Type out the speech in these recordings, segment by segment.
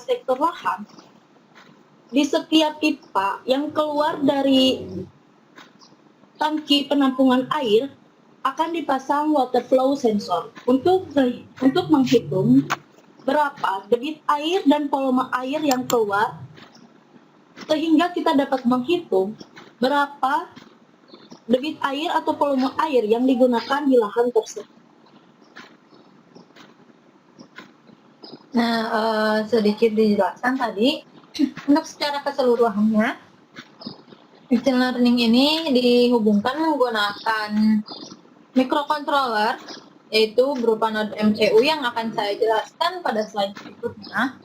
sektor lahan, di setiap pipa yang keluar dari tangki penampungan air akan dipasang water flow sensor untuk menghitung berapa debit air dan volume air yang keluar, sehingga kita dapat menghitung berapa debit air atau volume air yang digunakan di lahan tersebut. Nah, sedikit dijelaskan tadi, untuk secara keseluruhannya, machine learning ini dihubungkan menggunakan microcontroller, yaitu berupa node MCU yang akan saya jelaskan pada slide berikutnya.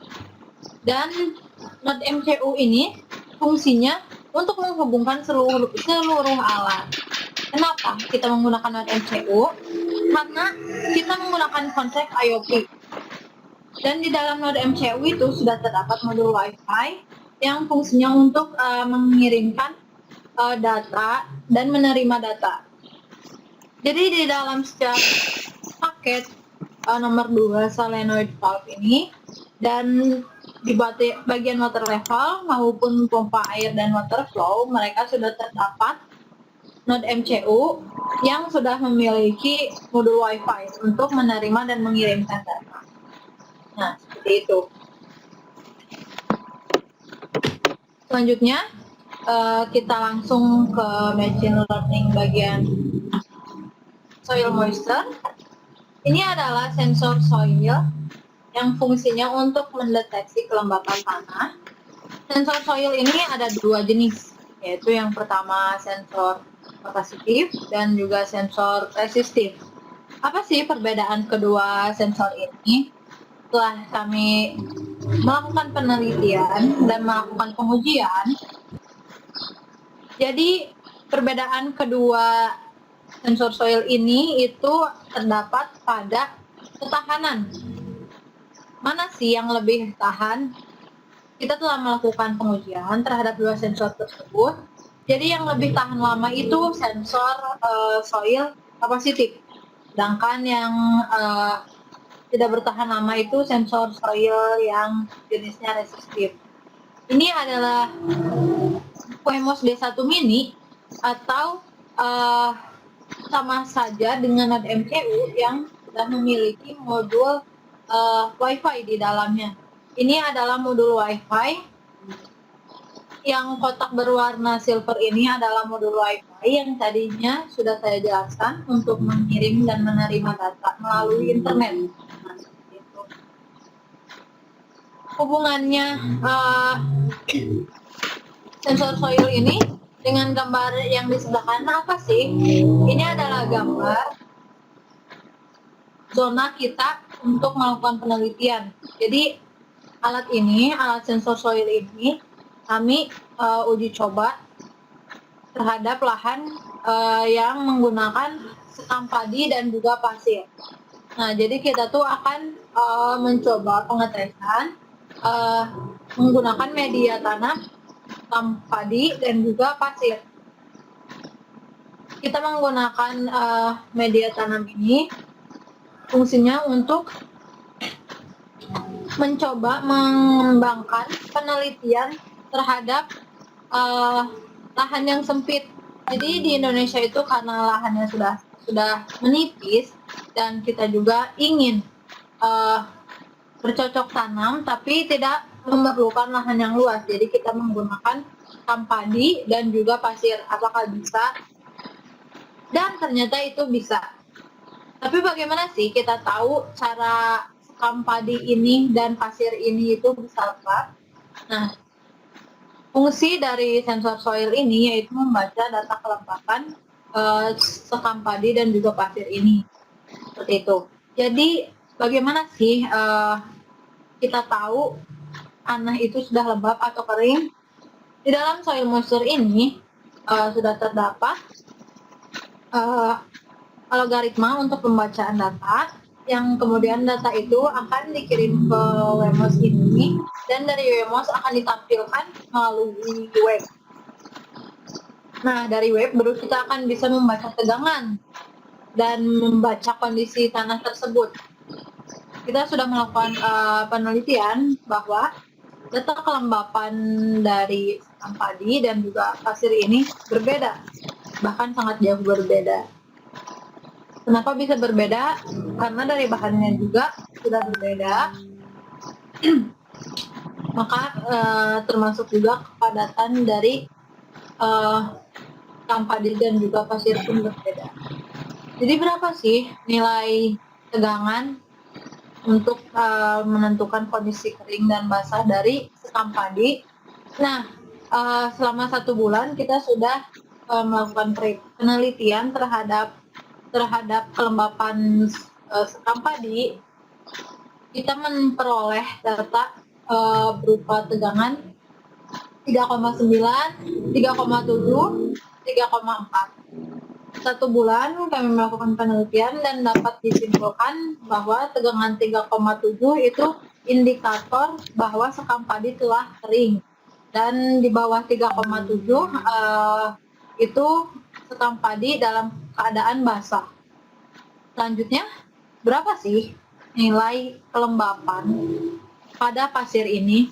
Dan node MCU ini fungsinya untuk menghubungkan seluruh alat. Kenapa kita menggunakan node MCU? Karena kita menggunakan konsep IoT. Dan di dalam node MCU itu sudah terdapat modul Wi-Fi yang fungsinya untuk mengirimkan data dan menerima data. Jadi di dalam setiap paket nomor 2 solenoid valve ini, dan di bagian water level maupun pompa air dan water flow, mereka sudah terdapat node MCU yang sudah memiliki modul Wi-Fi untuk menerima dan mengirimkan data. Nah, seperti itu. Selanjutnya, kita langsung ke machine learning bagian soil moisture. Ini adalah sensor soil yang fungsinya untuk mendeteksi kelembapan tanah. Sensor soil ini ada dua jenis, yaitu yang pertama sensor kapasitif dan juga sensor resistif. Apa sih perbedaan kedua sensor ini? Setelah kami melakukan penelitian dan melakukan pengujian, jadi perbedaan kedua sensor soil ini itu terdapat pada ketahanan. Mana sih yang lebih tahan? Kita telah melakukan pengujian terhadap dua sensor tersebut. Jadi yang lebih tahan lama itu sensor soil kapasitif, sedangkan yang tidak bertahan lama itu sensor soil yang jenisnya resistif. Ini adalah Wemos D1 Mini atau sama saja dengan node MCU yang sudah memiliki modul Wi-Fi di dalamnya. Ini adalah modul Wi-Fi yang kotak berwarna silver ini adalah modul Wi-Fi yang tadinya sudah saya jelaskan untuk mengirim dan menerima data melalui internet. Nah, seperti itu. Hubungannya sensor soil ini dengan gambar yang di sebelah kanan apa sih? Ini adalah gambar zona kita untuk melakukan penelitian. Jadi alat sensor soil ini kami uji coba terhadap lahan yang menggunakan sekam padi dan juga pasir. Nah, jadi kita tuh akan mencoba pengetesan menggunakan media tanam sekam padi dan juga pasir. Kita menggunakan media tanam ini fungsinya untuk mencoba mengembangkan penelitian terhadap lahan yang sempit. Jadi di Indonesia itu karena lahannya sudah menipis dan kita juga ingin bercocok tanam tapi tidak memerlukan lahan yang luas. Jadi kita menggunakan sekam padi dan juga pasir. Apakah bisa? Dan ternyata itu bisa. Tapi bagaimana sih kita tahu cara sekam padi ini dan pasir ini itu bisa lepas? Nah, fungsi dari sensor soil ini yaitu membaca data kelembapan sekam padi dan juga pasir ini. Seperti itu. Jadi bagaimana sih kita tahu tanah itu sudah lembab atau kering? Di dalam soil moisture ini sudah terdapat algoritma untuk pembacaan data, yang kemudian data itu akan dikirim ke Wemos ini, dan dari Wemos akan ditampilkan melalui web. Nah, dari web baru kita akan bisa membaca tegangan dan membaca kondisi tanah tersebut. kita sudah melakukan penelitian bahwa data kelembapan dari sekam padi dan juga pasir ini berbeda, bahkan sangat jauh berbeda. Kenapa bisa berbeda? Karena dari bahannya juga sudah berbeda, maka termasuk juga kepadatan dari sekam padi dan juga pasir pun berbeda. Jadi berapa sih nilai tegangan untuk menentukan kondisi kering dan basah dari sekam padi? Nah, selama 1 bulan kita sudah melakukan penelitian terhadap kelembapan sekam padi. Kita memperoleh data berupa tegangan 3,9, 3,7, 3,4. 1 bulan kami melakukan penelitian dan dapat disimpulkan bahwa tegangan 3,7 itu indikator bahwa sekam padi telah kering, dan di bawah 3,7 itu sekam padi dalam keadaan basah. Selanjutnya, berapa sih nilai kelembapan pada pasir ini?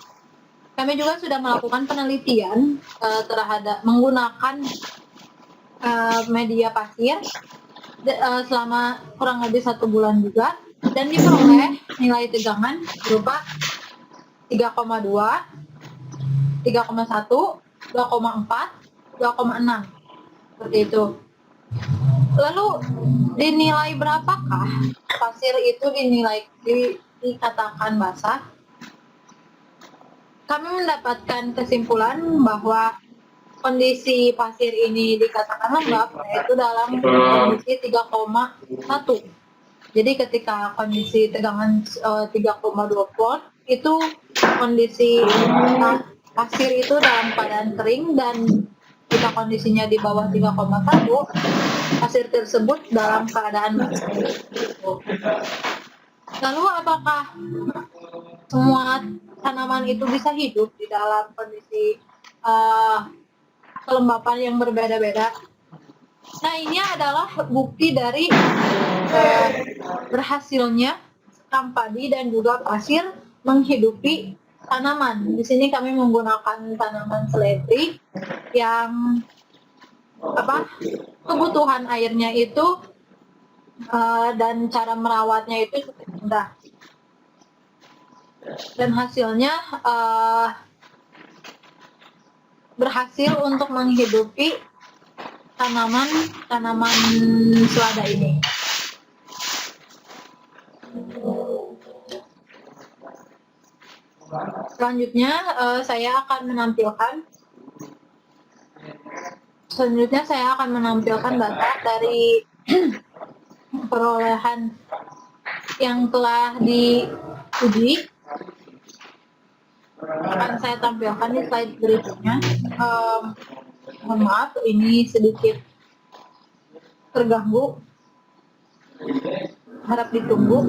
Kami juga sudah melakukan penelitian terhadap menggunakan media pasir selama kurang lebih 1 bulan juga, dan diperoleh nilai tegangan berupa 3,2, 3,1, 2,4, 2,6, seperti itu. Lalu dinilai berapakah pasir itu dikatakan basah? Kami mendapatkan kesimpulan bahwa kondisi pasir ini dikatakan lembab, yaitu dalam kondisi 3,1. Jadi ketika kondisi tegangan 3,2 volt, itu kondisi pasir itu dalam keadaan kering, dan jika kondisinya di bawah 3,1, pasir tersebut dalam keadaan basah. Lalu apakah semua tanaman itu bisa hidup di dalam kondisi kelembapan yang berbeda-beda? Nah, ini adalah bukti dari berhasilnya sekam padi dan juga pasir menghidupi tanaman. Di sini kami menggunakan tanaman seledri yang kebutuhan airnya itu dan cara merawatnya itu cukup mudah. Dan hasilnya berhasil untuk menghidupi tanaman selada ini. Selanjutnya saya akan menampilkan data dari perolehan yang telah diuji. Akan saya tampilkan di slide berikutnya. Mohon maaf, ini sedikit terganggu. Harap ditunggu.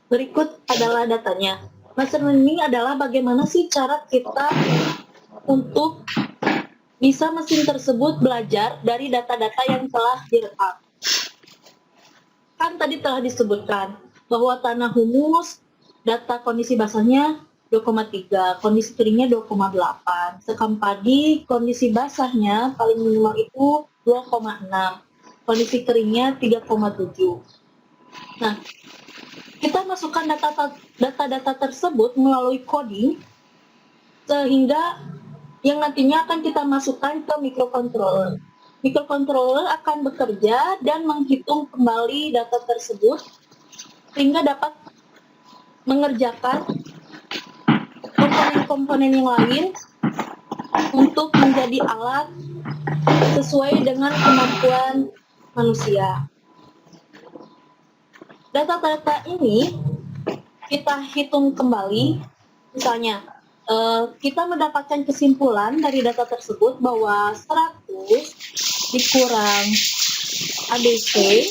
Berikut adalah datanya. Machine learning adalah bagaimana sih cara kita untuk bisa mesin tersebut belajar dari data-data yang telah direkam. Kan tadi telah disebutkan bahwa tanah humus, data kondisi basahnya 2,3, kondisi keringnya 2,8. Sekam padi, kondisi basahnya paling minimal itu 2,6. Kondisi keringnya 3,7. Nah, kita masukkan data-data tersebut melalui coding, sehingga yang nantinya akan kita masukkan ke microcontroller. Microcontroller akan bekerja dan menghitung kembali data tersebut, sehingga dapat mengerjakan komponen-komponen yang lain untuk menjadi alat sesuai dengan kemampuan manusia. Data-data ini kita hitung kembali, misalnya kita mendapatkan kesimpulan dari data tersebut bahwa 100 dikurang ABC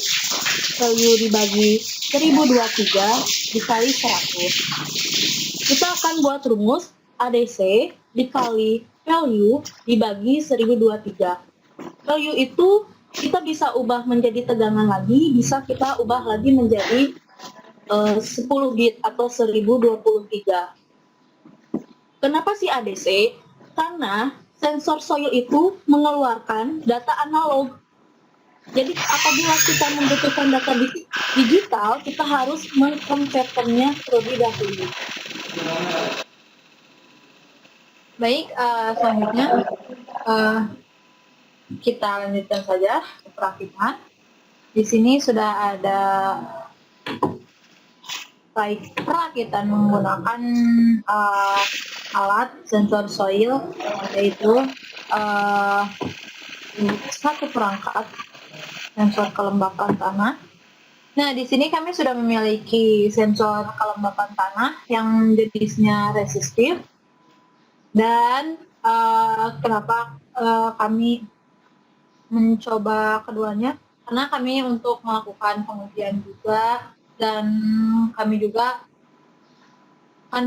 value dibagi 1023 dikali 100. Kita akan buat rumus ADC dikali value dibagi 1023. Value itu kita bisa ubah menjadi tegangan lagi, bisa kita ubah lagi menjadi 10 bit atau 1023. Kenapa sih ADC? Karena sensor soil itu mengeluarkan data analog. Jadi apabila kita membutuhkan data digital, kita harus mengkonverternya terlebih dahulu. Baik, selanjutnya kita lanjutkan saja ke perakitan. Di sini sudah ada baik perakitan menggunakan alat sensor soil, yaitu satu perangkat sensor kelembapan tanah. Nah, di sini kami sudah memiliki sensor kelembapan tanah yang jenisnya resistif. Dan kenapa kami mencoba keduanya? Karena kami untuk melakukan pengujian juga, dan kami juga akan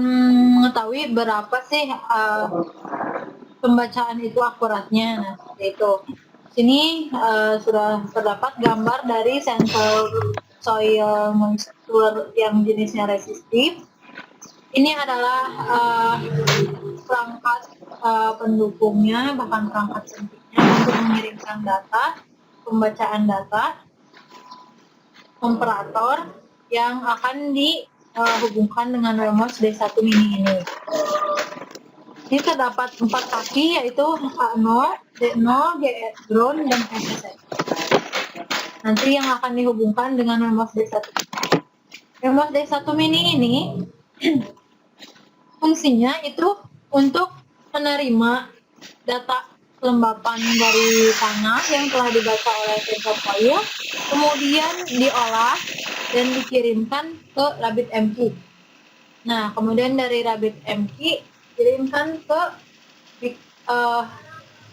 mengetahui berapa sih pembacaan itu akuratnya. Nah, seperti itu. Sini sudah terdapat gambar dari sensor soil moisture yang jenisnya resistif. Ini adalah perangkat pendukungnya, bahkan perangkat pentingnya untuk mengirimkan data, pembacaan data, komparator yang akan dihubungkan dengan Wemos D1 Mini ini. Ini terdapat 4 kaki, yaitu A0, D0, GE drone, dan SSS. Nanti yang akan dihubungkan dengan Wemos D1. Wemos D1 Mini ini fungsinya itu untuk menerima data kelembapan dari tanah yang telah dibaca oleh sensor soil, kemudian diolah dan dikirimkan ke Rabbit MQ. Nah, kemudian dari Rabbit MQ dikirimkan ke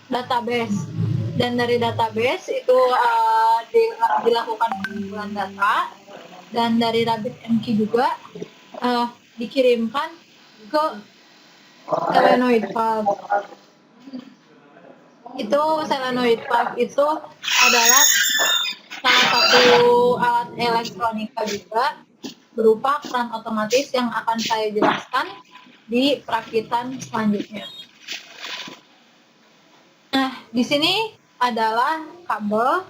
database, dan dari database itu dilakukan pengumpulan data, dan dari Rabbit MQ juga dikirimkan ke selenoid file. Selenoid file itu adalah salah satu alat elektronika juga berupa keran otomatis yang akan saya jelaskan di perakitan selanjutnya. Nah, di sini adalah kabel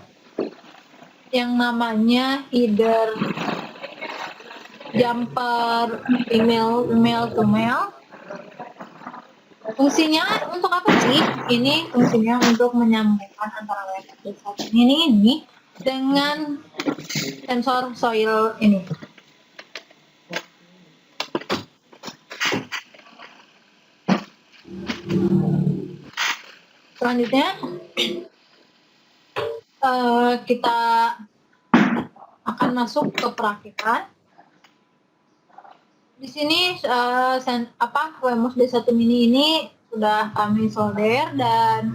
yang namanya header jumper female to male. Fungsinya untuk apa sih? Ini fungsinya untuk menyambungkan antara Wemos D1 ini dengan sensor soil ini. Selanjutnya kita akan masuk ke perakitan. Di sini Wemos D1 Mini ini sudah kami solder, dan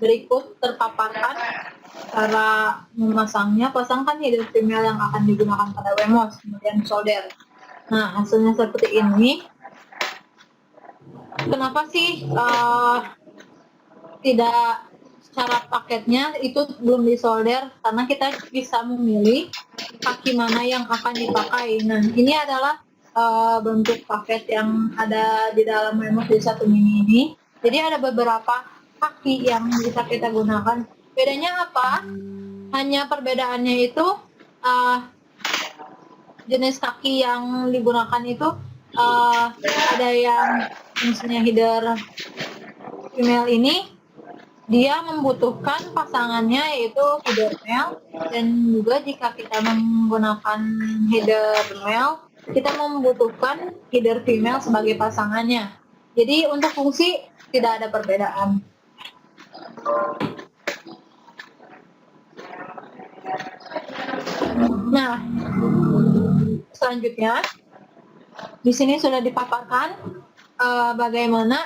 berikut terpaparkan cara memasangnya. Pasangkan header female yang akan digunakan pada Wemos, kemudian solder. Nah, hasilnya seperti ini. Kenapa sih tidak secara paketnya itu belum disolder? Karena kita bisa memilih kaki mana yang akan dipakai. Nah, ini adalah bentuk paket yang ada di dalam Wemos D1 Mini ini. Jadi ada beberapa kaki yang bisa kita gunakan. Bedanya apa? Hanya perbedaannya itu jenis kaki yang digunakan itu ada yang misalnya header female ini dia membutuhkan pasangannya yaitu header male, dan juga jika kita menggunakan header male kita membutuhkan header female sebagai pasangannya. Jadi untuk fungsi tidak ada perbedaan. Nah, selanjutnya di sini sudah dipaparkan bagaimana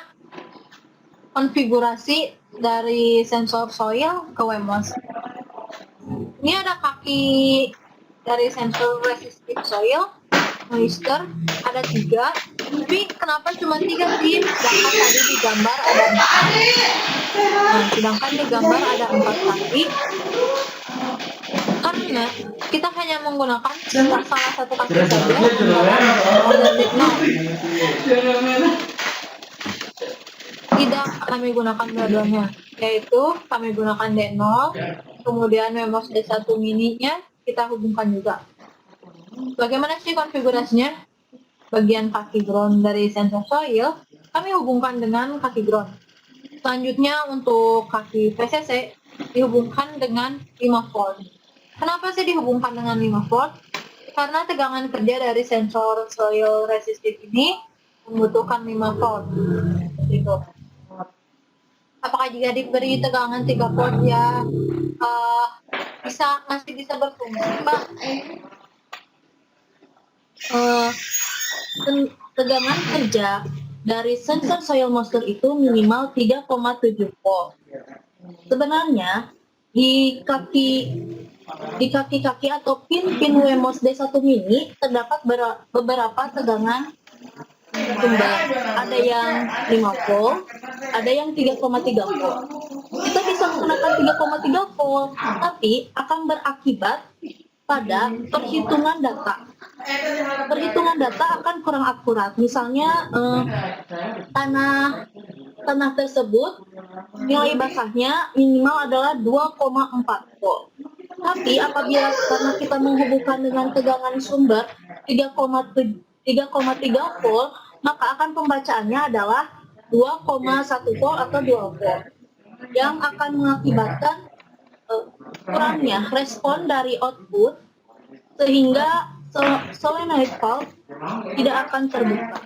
konfigurasi dari sensor soil ke Wemos. Ini ada kaki dari sensor resistive soil moisture ada 3, tapi kenapa cuma 3 sih? Sedangkan tadi di gambar ada 4. Nah, sedangkan di gambar ada 4 tadi, karena kita hanya menggunakan salah satu kaki saja antara D0. Tidak kami gunakan dua-duanya, yaitu kami gunakan D0, kemudian Wemos D1 mini-nya kita hubungkan juga. Bagaimana sih konfigurasinya? Bagian kaki ground dari sensor soil kami hubungkan dengan kaki ground. Selanjutnya untuk kaki PCC dihubungkan dengan 5 volt. Kenapa sih dihubungkan dengan 5 volt? Karena tegangan kerja dari sensor soil resistive ini membutuhkan 5 volt. Gitu. Apakah jika diberi tegangan 3 volt ya masih bisa berfungsi, Mbak? Tegangan kerja dari sensor soil moisture itu minimal 3,7 volt. Sebenarnya di kaki-kaki atau pin Wemos D1 mini terdapat beberapa tegangan sumber. Ada yang 5 volt, ada yang 3,3 volt. Kita bisa menggunakan 3,3 volt, tapi akan berakibat pada perhitungan data. Perhitungan data akan kurang akurat. Misalnya tanah tersebut nilai basahnya minimal adalah 2,4 volt. Tapi apabila karena kita menghubungkan dengan tegangan sumber 3,3 volt, maka akan pembacaannya adalah 2,1 volt atau 2 volt, yang akan mengakibatkan kurangnya respon dari output sehingga solenoid valve tidak akan terbuka.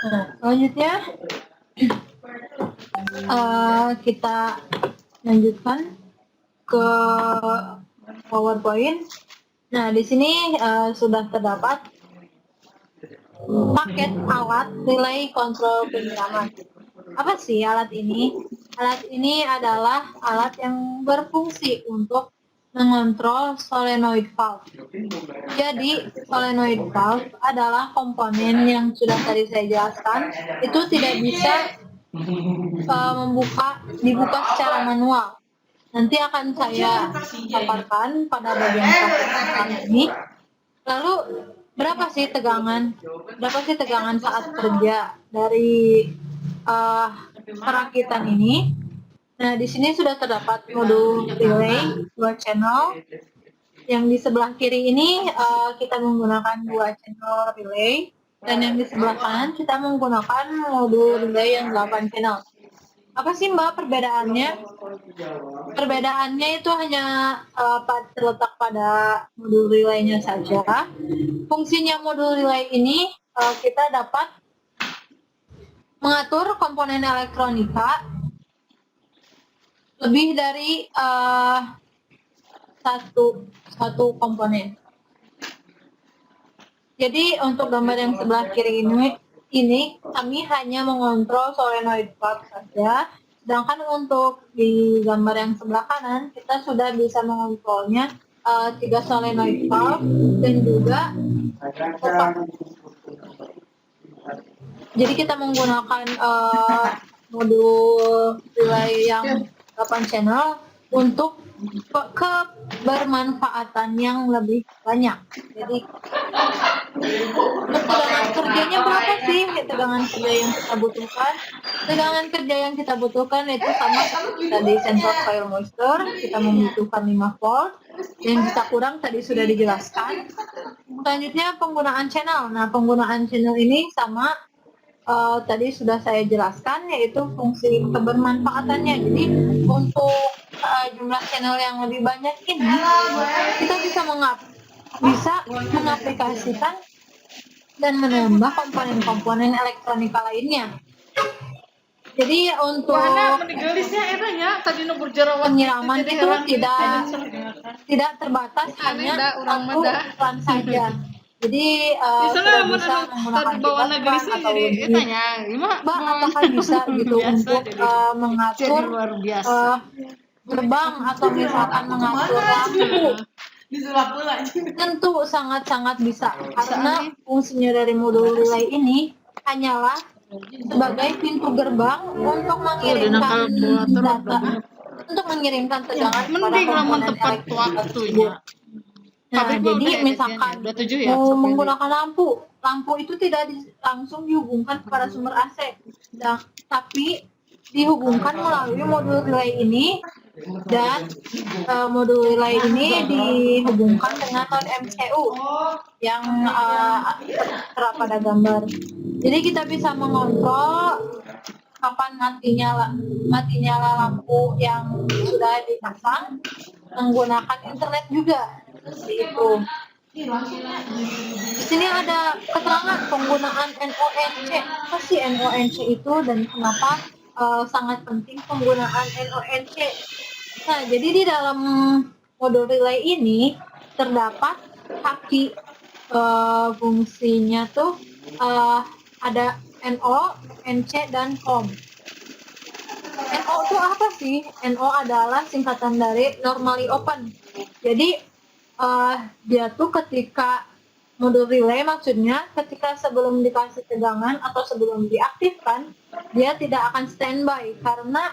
Nah, selanjutnya kita lanjutkan ke PowerPoint. Nah, di sini sudah terdapat paket alat relay kontrol penyiraman. Apa sih alat ini? Alat ini adalah alat yang berfungsi untuk mengontrol solenoid valve. Jadi, solenoid valve adalah komponen yang sudah tadi saya jelaskan, itu tidak bisa dibuka secara manual. Nanti akan saya paparkan pada bagian praktek ini. Lalu, berapa sih tegangan saat kerja dari perakitan ini? Nah, di sini sudah terdapat modul relay 2 channel. Yang di sebelah kiri ini kita menggunakan 2 channel relay, dan yang di sebelah kanan kita menggunakan modul relay yang 8 channel. Apa sih, Mbak, perbedaannya? Perbedaannya itu hanya terletak pada modul relaynya saja. Fungsinya modul relay ini kita dapat mengatur komponen elektronika lebih dari satu komponen. Jadi untuk gambar yang sebelah kiri ini kami hanya mengontrol solenoid valve saja, sedangkan untuk di gambar yang sebelah kanan kita sudah bisa mengontrolnya 3 solenoid valve dan juga kotak. Jadi kita menggunakan modul relay yang 8 channel untuk kebermanfaatan yang lebih banyak. Jadi tegangan kerjanya berapa sih tegangan kerja yang kita butuhkan? Tegangan kerja yang kita butuhkan itu sama seperti tadi sensor soil moisture, kita membutuhkan 5 volt. Yang kita kurang tadi sudah dijelaskan. Selanjutnya penggunaan channel. Nah, penggunaan channel ini sama tadi sudah saya jelaskan, yaitu fungsi kebermanfaatannya. Jadi untuk jumlah channel yang lebih banyak ini kita bisa mengaplikasikan dan menambah komponen-komponen elektronika lainnya. Jadi untuk penyiraman itu tidak terbatas hanya satu iklan saja. Jadi sudah bisa menggunakan iklan atau lebih. Mbak, apakah bisa gitu untuk mengatur gerbang atau misalkan mengatur lampu, Disulap pula. tentu sangat-sangat bisa karena fungsinya dari modul relay ini hanyalah sebagai pintu gerbang untuk mengirimkan data, untuk mengirimkan tegangan kepada Mending lamun komponen tepat elektronika waktunya. tersebut. Nah, Pabrik mah jadi udah ya misalkan udah 7 ya. mau menggunakan lampu itu tidak langsung dihubungkan kepada sumber AC, tapi dihubungkan melalui modul relay ini, dan modul relay ini dihubungkan dengan node MCU yang tertera pada gambar. Jadi kita bisa mengontrol kapan mati nyala lampu yang sudah dipasang menggunakan internet juga, seperti itu. Di sini ada keterangan penggunaan NONC. Apa sih NONC itu dan kenapa sangat penting penggunaan NONC? Nah, jadi di dalam modul relay ini terdapat kaki fungsinya tuh ada NO, NC, dan COM. NO itu apa sih? NO adalah singkatan dari normally open. Jadi dia tuh ketika modul relay, maksudnya ketika sebelum dikasih tegangan atau sebelum diaktifkan, dia tidak akan standby karena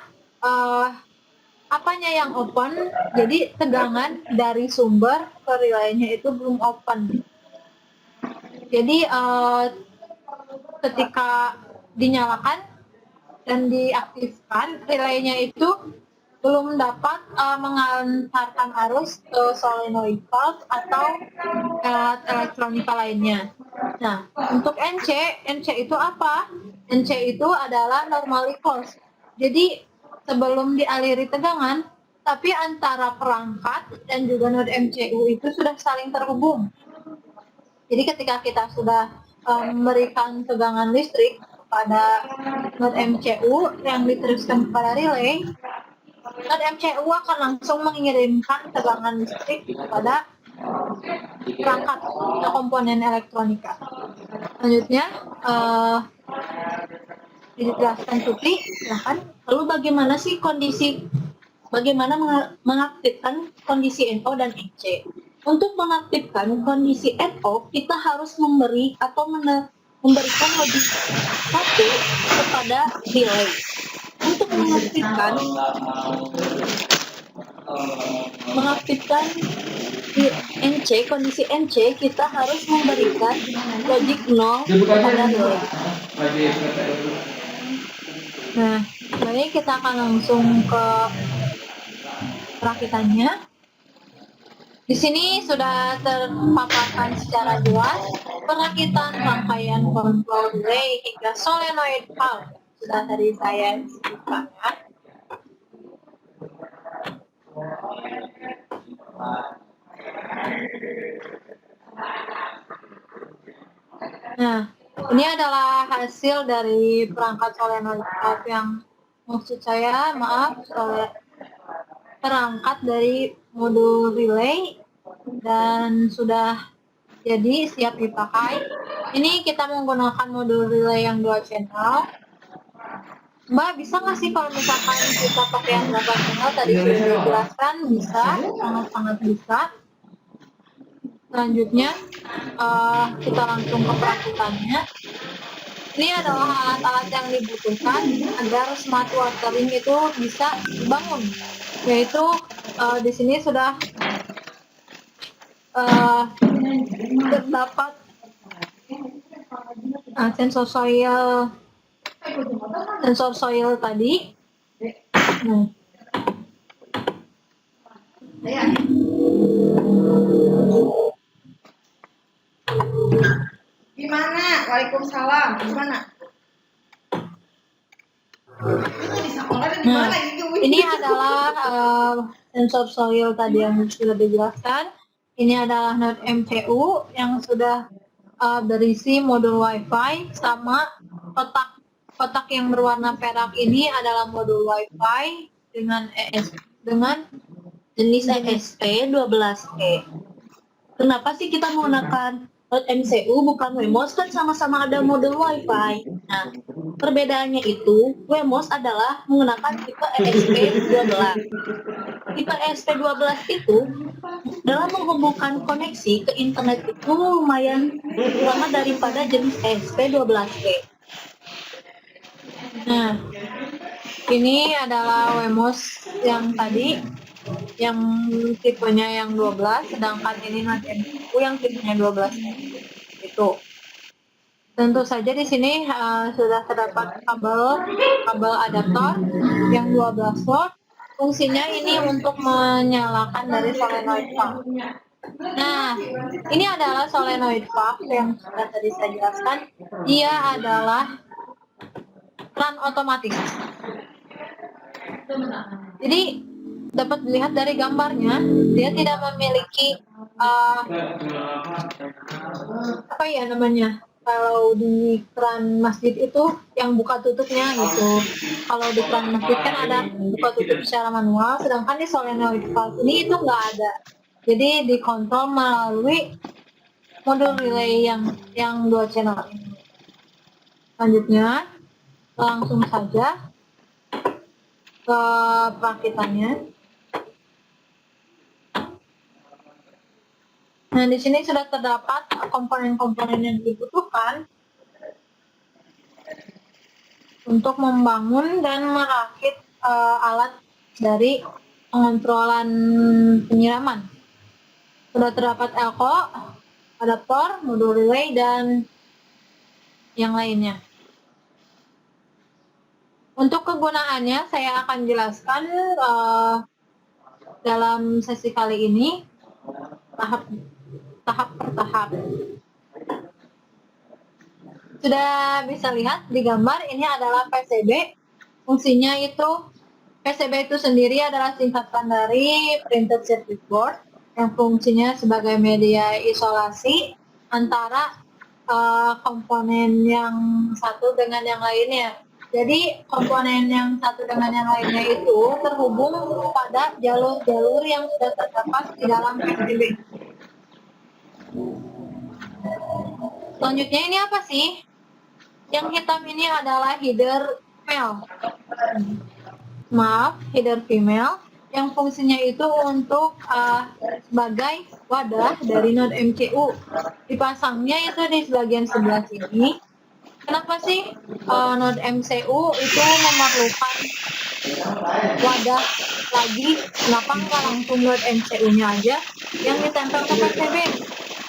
apanya yang open, jadi tegangan dari sumber ke relaynya itu belum open. Jadi ketika dinyalakan dan diaktifkan, relaynya itu belum dapat mengantarkan arus ke solenoid valve atau alat elektronika lainnya. Nah, untuk NC itu apa? NC itu adalah normally closed. Jadi sebelum dialiri tegangan, tapi antara perangkat dan juga node MCU itu sudah saling terhubung. Jadi ketika kita sudah memberikan tegangan listrik kepada node MCU yang diteruskan kepada relay, node MCU akan langsung mengirimkan tegangan listrik kepada perangkat atau komponen elektronika. Selanjutnya, dijelaskan Putri, silahkan. Lalu bagaimana mengaktifkan kondisi NO dan NC? Untuk mengaktifkan kondisi NO, kita harus memberi atau memberikan logik 1 kepada relay. Untuk mengaktifkan di NC, kondisi NC, kita harus memberikan logik 0 kepada relay. Nah, baik, kita akan langsung ke perakitannya. Di sini sudah terpaparkan secara jelas perakitan rangkaian kontrol relay hingga solenoid valve. Sudah tadi saya sebutkan ya. Nah, ini adalah hasil dari perangkat solenoid valve yang maksud saya, perangkat dari modul relay dan sudah jadi siap dipakai. Ini kita menggunakan modul relay yang 2 channel. Mbak, bisa nggak sih kalau misalkan kita pakai yang 8 channel tadi sudah dijelaskan? Bisa, sangat-sangat bisa. Selanjutnya kita langsung ke perakitannya. Ini adalah alat-alat yang dibutuhkan agar smart watering itu bisa dibangun, yaitu di sini sudah terdapat sensor soil tadi. Gimana? Waalaikumsalam. Gimana? Nah, ini adalah sensor soil tadi yang sudah dijelaskan. Ini adalah node MCU yang sudah berisi modul WiFi, sama kotak yang berwarna perak ini adalah modul WiFi dengan jenis ESP12E. Kenapa sih kita menggunakan Node MCU bukan Wemos kan sama-sama ada modul WiFi. Nah, perbedaannya itu Wemos adalah menggunakan tipe ESP12. Tipe ESP12 itu dalam menghubungkan koneksi ke internet itu lumayan lama daripada jenis ESP12B. Nah, ini adalah Wemos yang tadi, yang tipenya yang 12, sedangkan ini Node MCU yang tipenya 12. Itu. Tentu saja di sini sudah terdapat kabel adaptor yang 12 volt. Fungsinya ini untuk menyalakan dari solenoid valve. Nah, ini adalah solenoid valve yang sudah tadi saya jelaskan. Dia adalah keran otomatis. Jadi dapat dilihat dari gambarnya, dia tidak memiliki apa ya namanya? Kalau di keran masjid itu yang buka tutupnya gitu. Kalau di keran masjid kan ada buka tutup secara manual, sedangkan di solenoid valve ini itu nggak ada. Jadi dikontrol melalui modul relay yang 2 channel ini. Selanjutnya langsung saja ke perakitannya. Nah, di sini sudah terdapat komponen-komponen yang dibutuhkan untuk membangun dan merakit alat dari pengontrolan penyiraman. Sudah terdapat elko, adaptor, modul relay, dan yang lainnya. Untuk kegunaannya saya akan jelaskan dalam sesi kali ini tahap per tahap. Sudah bisa lihat di gambar ini adalah PCB. Fungsinya itu PCB itu sendiri adalah singkatan dari printed circuit board yang fungsinya sebagai media isolasi antara komponen yang satu dengan yang lainnya. Jadi komponen yang satu dengan yang lainnya itu terhubung pada jalur-jalur yang sudah terdapat di dalam PCB. Selanjutnya ini apa sih? Yang hitam ini adalah header female. Maaf, header female yang fungsinya itu untuk sebagai wadah dari node MCU. Dipasangnya itu di bagian sebelah sini. Kenapa sih node MCU itu memerlukan wadah lagi? Kenapa nggak langsung node MCU-nya aja yang ditempel ke PCB?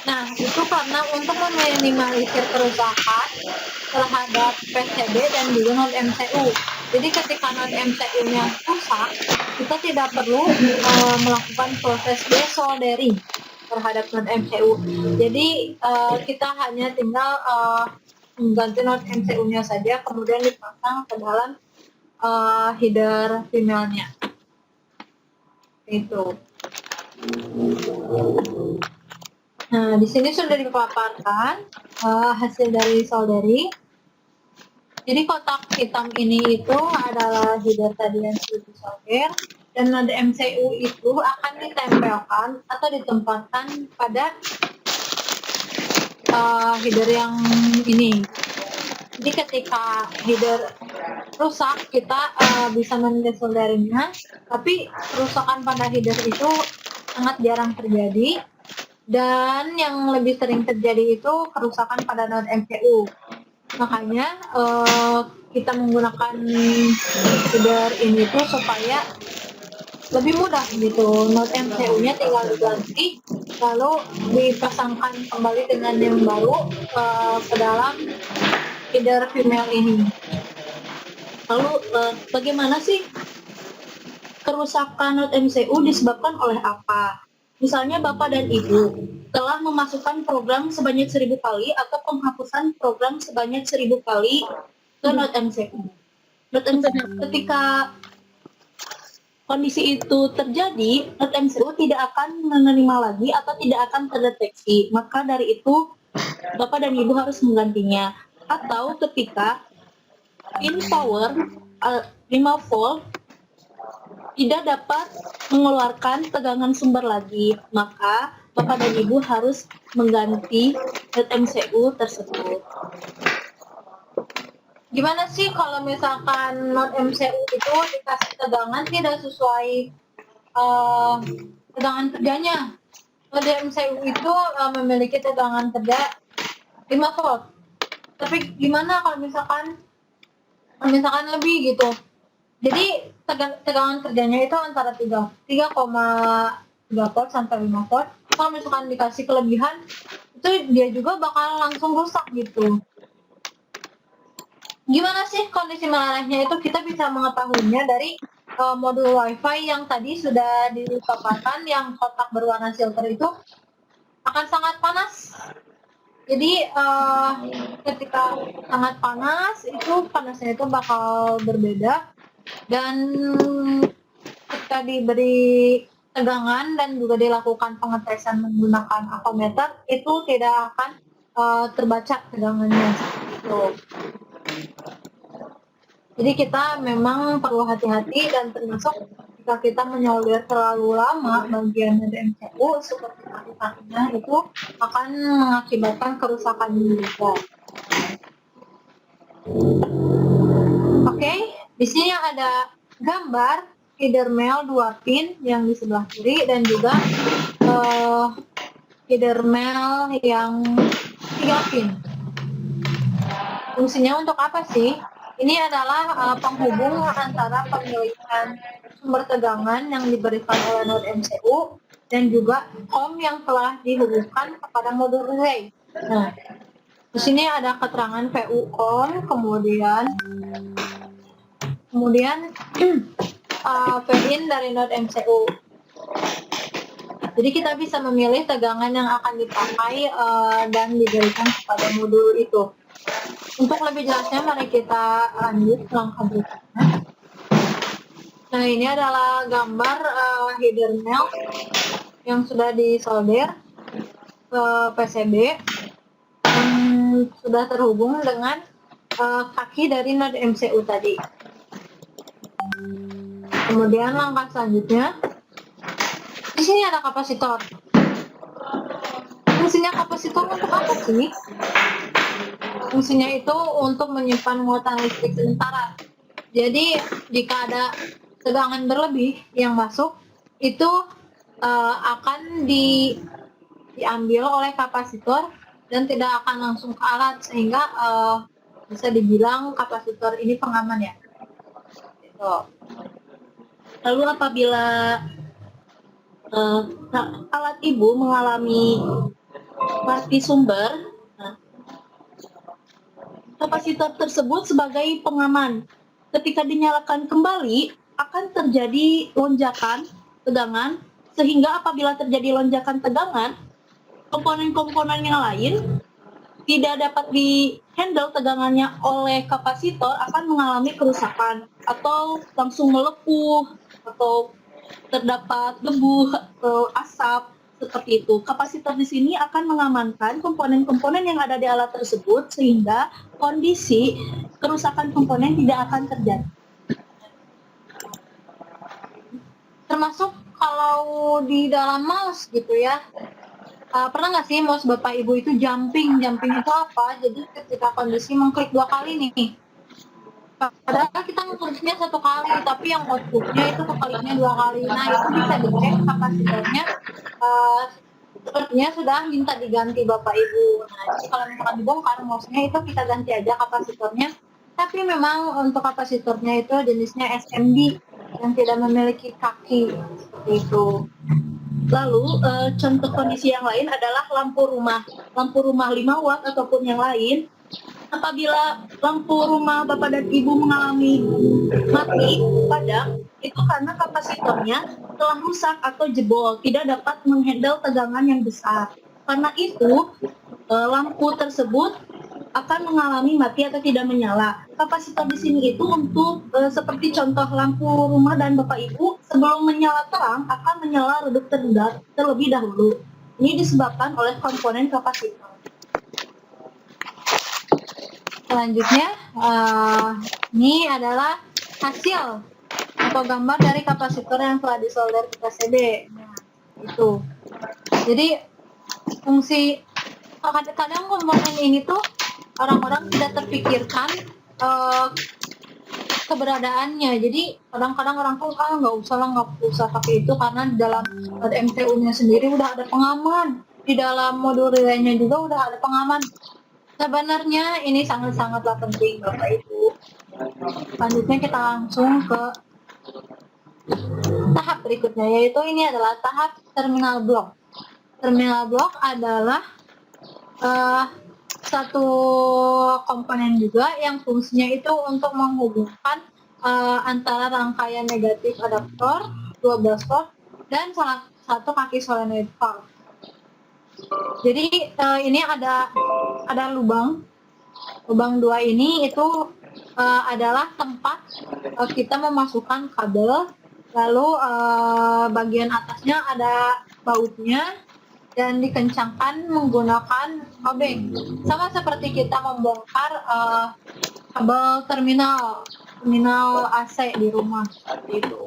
Nah, itu karena untuk meminimalisir kerusakan terhadap PCB dan juga node MCU. Jadi ketika node MCU-nya rusak, kita tidak perlu melakukan proses desoldering terhadap node MCU. Jadi kita hanya tinggal mengganti node MCU-nya saja, kemudian dipasang ke dalam header female-nya. Itu. Nah, di sini sudah dipaparkan hasil dari soldering. Jadi kotak hitam ini itu adalah header tadi yang sudah disolder, dan node MCU itu akan ditempelkan atau ditempatkan pada header yang ini. Jadi ketika header rusak, kita bisa mendesolderingnya, tapi kerusakan pada header itu sangat jarang terjadi. Dan yang lebih sering terjadi itu kerusakan pada node MCU. Makanya kita menggunakan header ini tuh supaya lebih mudah gitu. Node MCU-nya tinggal diganti, lalu dipasangkan kembali dengan yang baru ke dalam header female ini. Lalu bagaimana sih kerusakan node MCU disebabkan oleh apa? Misalnya Bapak dan Ibu telah memasukkan program sebanyak 1000 kali atau penghapusan program sebanyak 1000 kali ke node MCU. Node MCU ketika kondisi itu terjadi, node MCU tidak akan menerima lagi atau tidak akan terdeteksi. Maka dari itu Bapak dan Ibu harus menggantinya. Atau ketika pin power 5 volt tidak dapat mengeluarkan tegangan sumber lagi, maka Bapak dan Ibu harus mengganti MCU tersebut. Gimana sih kalau misalkan not MCU itu dikasih tegangan tidak sesuai tegangan kerjanya? Not MCU itu memiliki tegangan kerja 5 volt. Tapi gimana kalau misalkan lebih gitu? Jadi tegangan kerjanya itu antara 3,3 volt sampai 5 volt. Kalau misalkan dikasih kelebihan, itu dia juga bakal langsung rusak gitu. Gimana sih kondisi melarasnya itu? Kita bisa mengetahuinya dari modul WiFi yang tadi sudah dipaparkan, yang kotak berwarna silver itu akan sangat panas. Jadi ketika sangat panas, itu panasnya itu bakal berbeda, dan ketika diberi tegangan dan juga dilakukan pengetesan menggunakan avometer, itu tidak akan terbaca tegangannya seperti itu. Jadi kita memang perlu hati-hati, dan termasuk jika kita menyolder terlalu lama bagian dari MCU seperti kaki-kakinya, itu akan mengakibatkan kerusakan juga. Oke, di sini ada gambar feeder male 2 pin yang di sebelah kiri, dan juga feeder male yang 3 pin. Fungsinya untuk apa sih? Ini adalah penghubung antara pemilihan sumber tegangan yang diberikan oleh node MCU dan juga COM yang telah dihubungkan kepada modul relay. Nah, di sini ada keterangan PU COM, kemudian PIN dari node MCU. Jadi kita bisa memilih tegangan yang akan dipakai dan diberikan kepada modul itu. Untuk lebih jelasnya, mari kita lanjut ke langkah berikutnya. Nah, ini adalah gambar header male yang sudah disolder ke PCB yang sudah terhubung dengan kaki dari node MCU tadi. Kemudian langkah selanjutnya, di sini ada kapasitor. Fungsinya kapasitor untuk apa sih? Fungsinya itu untuk menyimpan muatan listrik sementara. Jadi jika ada tegangan berlebih yang masuk, itu akan diambil oleh kapasitor dan tidak akan langsung ke alat, sehingga bisa dibilang kapasitor ini pengaman ya. Gitu. Lalu apabila alat ibu mengalami mati sumber, kapasitor tersebut sebagai pengaman. Ketika dinyalakan kembali, akan terjadi lonjakan tegangan, sehingga apabila terjadi lonjakan tegangan, komponen-komponen yang lain tidak dapat di-handle tegangannya oleh kapasitor, akan mengalami kerusakan atau langsung melepuh atau terdapat debu atau asap seperti itu. Kapasitor di sini akan mengamankan komponen-komponen yang ada di alat tersebut, sehingga kondisi kerusakan komponen tidak akan terjadi. Termasuk kalau di dalam mouse gitu ya. Pernah nggak sih mouse Bapak Ibu itu jumping? Jumping itu apa? Jadi ketika kondisi mengklik 2 kali nih. Padahal kita ngekliknya 1 kali, tapi yang outputnya itu kekliknya 2 kali. Nah, itu bisa dicek kapasitornya sepertinya sudah minta diganti Bapak Ibu. Nah, jadi kalau misalkan dibongkar mouse-nya, itu kita ganti aja kapasitornya. Tapi memang untuk kapasitornya itu jenisnya SMD yang tidak memiliki kaki seperti itu. Lalu contoh kondisi yang lain adalah lampu rumah 5 watt ataupun yang lain. Apabila lampu rumah Bapak dan Ibu mengalami mati padam, itu karena kapasitornya telah rusak atau jebol, tidak dapat menghandle tegangan yang besar. Karena itu lampu tersebut akan mengalami mati atau tidak menyala. Kapasitor di sini itu untuk seperti contoh lampu rumah dan Bapak Ibu, sebelum menyala terang akan menyala redup terlebih dahulu. Ini disebabkan oleh komponen kapasitor. Selanjutnya, ini adalah hasil atau gambar dari kapasitor yang telah disolder ke PCB. Nah, itu. Jadi fungsi kadang-kadang komponen ini tuh orang-orang tidak terpikirkan keberadaannya. Jadi kadang-kadang orang tuh nggak usah pakai itu karena di dalam MCU-nya sendiri udah ada pengaman. Di dalam modul relaynya juga udah ada pengaman. Sebenarnya ini sangat-sangatlah penting Bapak Ibu. Selanjutnya kita langsung ke tahap berikutnya, yaitu ini adalah tahap terminal block. Terminal block adalah satu komponen juga yang fungsinya itu untuk menghubungkan antara rangkaian negatif adaptor 12 volt dan salah satu kaki solenoid valve. Jadi ini ada lubang 2 ini itu adalah tempat kita memasukkan kabel, lalu bagian atasnya ada bautnya dan dikencangkan menggunakan obeng, sama seperti kita membongkar kabel terminal AC di rumah seperti itu.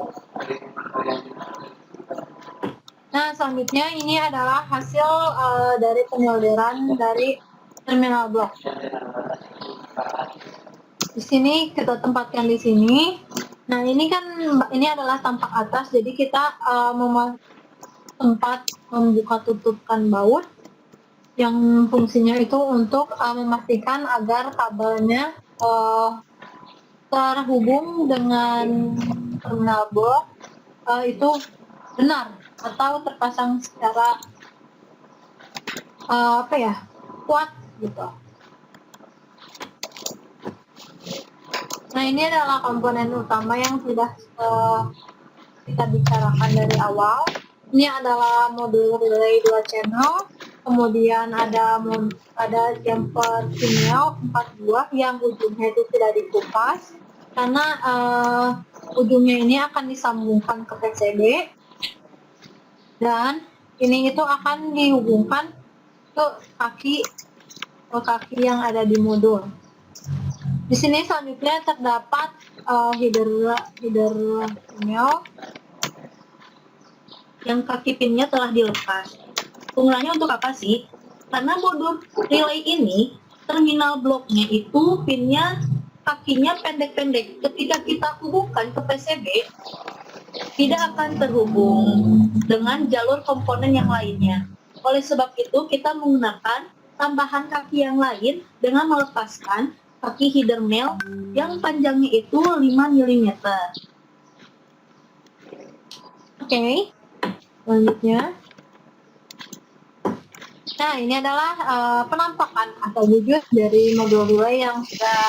Nah, selanjutnya ini adalah hasil dari penyolderan dari terminal block. Di sini kita tempatkan di sini. Nah, ini adalah tampak atas, jadi kita tempat membuka tutupkan baut yang fungsinya itu untuk memastikan agar kabelnya terhubung dengan terminal block itu benar atau terpasang secara kuat gitu. Nah, ini adalah komponen utama yang sudah kita bicarakan dari awal. Ini adalah modul relay 2 channel, kemudian ada jumper sinyal 4 buah yang ujungnya itu tidak dikupas karena ujungnya ini akan disambungkan ke PCB dan ini itu akan dihubungkan ke kaki yang ada di modul. Di sini selanjutnya terdapat header sinyal yang kaki pinnya telah dilepas. Penggunaannya untuk apa sih? Karena modul relay ini terminal bloknya itu pinnya kakinya pendek-pendek. Ketika kita hubungkan ke PCB tidak akan terhubung dengan jalur komponen yang lainnya. Oleh sebab itu kita menggunakan tambahan kaki yang lain dengan melepaskan kaki header male yang panjangnya itu 5 mm. Oke. Selanjutnya, nah ini adalah penampakan atau wujud dari modul relay yang sudah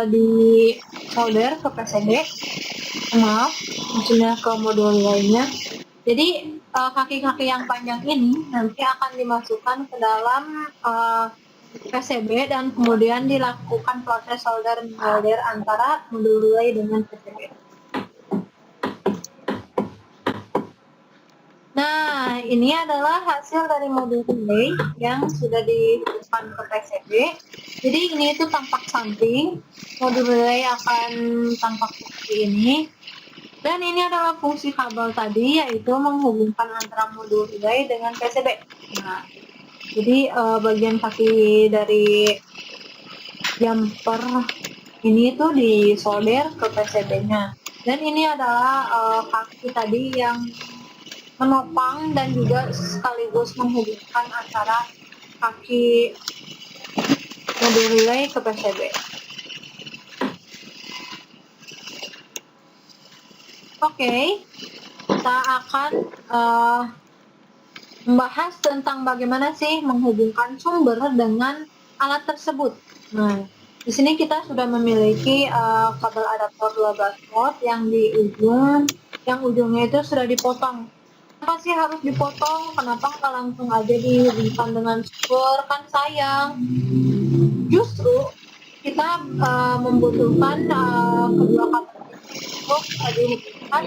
disolder ke PCB. Maaf, maksudnya ke modul relaynya. Jadi kaki-kaki yang panjang ini nanti akan dimasukkan ke dalam PCB dan kemudian dilakukan proses solder antara modul relay dengan PCB. Nah, ini adalah hasil dari modul relay yang sudah dihubungkan ke PCB. Jadi ini itu tampak samping, modul relay akan tampak seperti ini. Dan ini adalah fungsi kabel tadi, yaitu menghubungkan antara modul relay dengan PCB. Nah, jadi bagian kaki dari jumper ini tuh disolder ke PCB-nya. Dan ini adalah kaki tadi yang menopang dan juga sekaligus menghubungkan antara kaki modul relay ke PCB. Oke, kita akan membahas tentang bagaimana sih menghubungkan sumber dengan alat tersebut. Nah, di sini kita sudah memiliki kabel adaptor 12 volt yang ujungnya itu sudah dipotong. Kenapa sih harus dipotong? Kenapa nggak langsung aja dihubungkan dengan sumber? Kan sayang. Justru kita membutuhkan kedua kabel untuk dihubungkan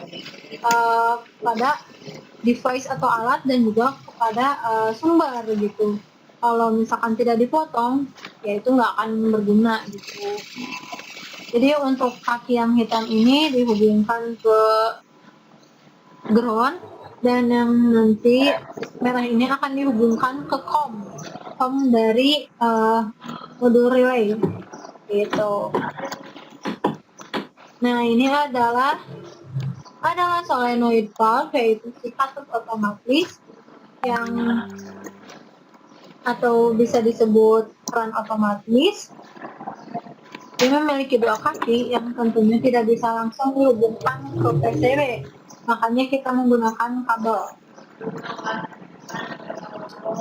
pada device atau alat dan juga kepada sumber gitu. Kalau misalkan tidak dipotong, ya itu nggak akan berguna gitu. Jadi untuk kaki yang hitam ini dihubungkan ke ground Dan yang nanti merah ini akan dihubungkan ke COM dari modul relay gitu. Nah, ini adalah solenoid valve, yaitu si katup otomatis yang atau bisa disebut keran otomatis. Dia memiliki dua kaki yang tentunya tidak bisa langsung dihubungkan ke PCB. Makanya kita menggunakan kabel.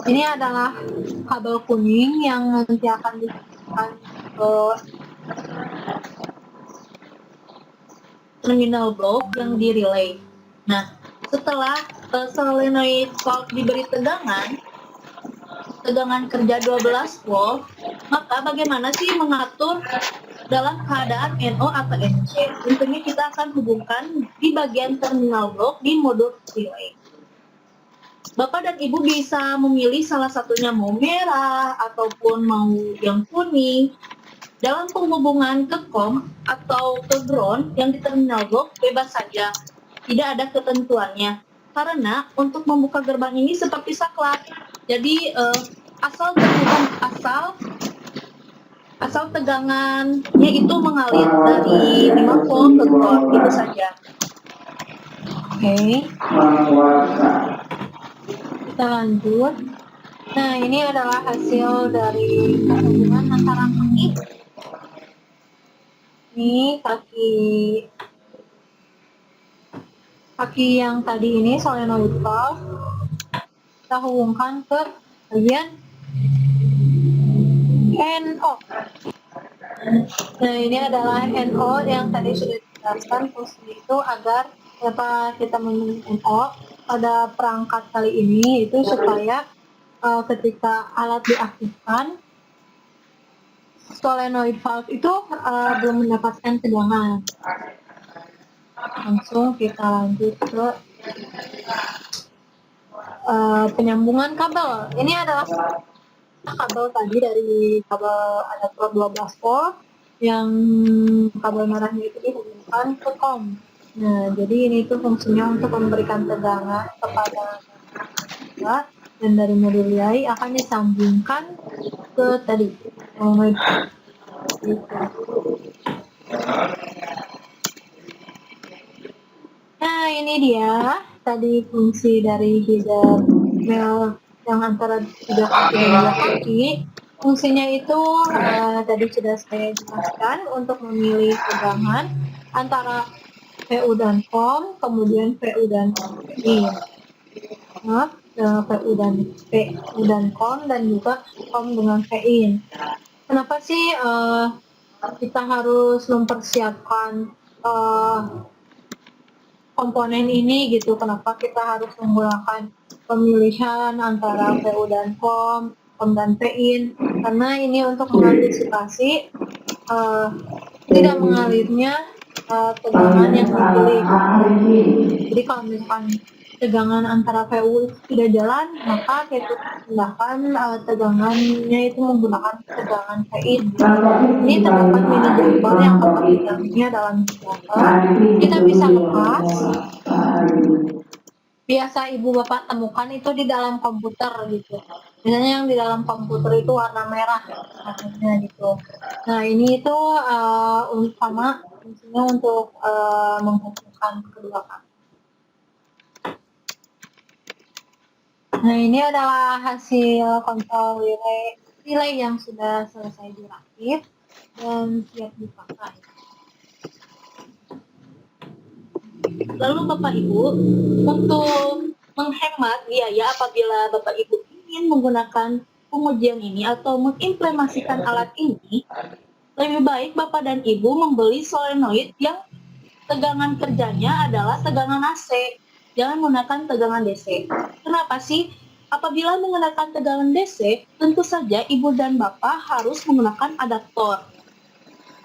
Ini adalah kabel kuning yang nanti akan dihubungkan ke terminal block yang di relay. Nah, setelah solenoid valve diberi tegangan kerja 12 volt, maka bagaimana sih mengatur dalam keadaan NO atau NC? Tentunya kita akan hubungkan di bagian terminal block di modul relay. Bapak dan Ibu bisa memilih salah satunya mau merah ataupun mau yang kuning. Dalam penghubungan ke COM atau ke ground yang di terminal block bebas saja, tidak ada ketentuannya. Karena untuk membuka gerbang ini seperti saklar, jadi asal tegangannya itu mengalir dari 5 volt ke ground, itu saja. Oke. Kita lanjut. Nah, ini adalah hasil dari hubungan antara kaki. Ini kaki yang tadi ini solenoid valve, kita hubungkan ke bagian NO. Nah, ini adalah NO yang tadi sudah dijelaskan fungsinya itu agar dapat kita memilih NO pada perangkat kali ini, itu supaya ketika alat diaktifkan, solenoid valve itu belum mendapatkan tegangan. Langsung kita lanjut ke penyambungan kabel. Ini adalah kabel tadi dari kabel adaptor 12 volt yang kabel merahnya itu dihubungkan ke COM. Nah, jadi ini tuh fungsinya untuk memberikan tegangan kepada kabel, dan dari modul relay akan disambungkan ke tadi solenoid valve. Nah, ini dia tadi fungsi dari header mel yang antara 3 kaki dan 2 kaki. Fungsinya itu tadi sudah saya jelaskan untuk memilih tegangan antara VU dan COM, kemudian VU dan PIN. VU dan COM, dan juga COM dengan PIN. Kenapa sih kita harus mempersiapkan komponen ini gitu? Kenapa kita harus menggunakan pemilihan antara VU dan COM dan PIN? Karena ini untuk mengantisipasi tidak mengalirnya tegangan yang dipilih. Jadi kalau misalkan tegangan antara VU tidak jalan, maka kita pindahkan tegangannya itu menggunakan tegangan PIN. Ini terdapat mini jumper yang kapasitasnya dalam jumper. Kita bisa lepas. Biasa ibu bapak temukan itu di dalam komputer gitu. Biasanya yang di dalam komputer itu warna merah warnanya gitu. Nah, ini itu sama fungsinya untuk menghubungkan kedua kaki. Nah, ini adalah hasil kontrol relay yang sudah selesai dirakit dan siap dipakai. Lalu Bapak Ibu, untuk menghemat biaya apabila Bapak Ibu ingin menggunakan pengujian ini atau mengimplementasikan alat ini, lebih baik Bapak dan Ibu membeli solenoid yang tegangan kerjanya adalah tegangan AC. Jangan menggunakan tegangan DC. Kenapa sih? Apabila menggunakan tegangan DC, tentu saja Ibu dan Bapak harus menggunakan adaptor.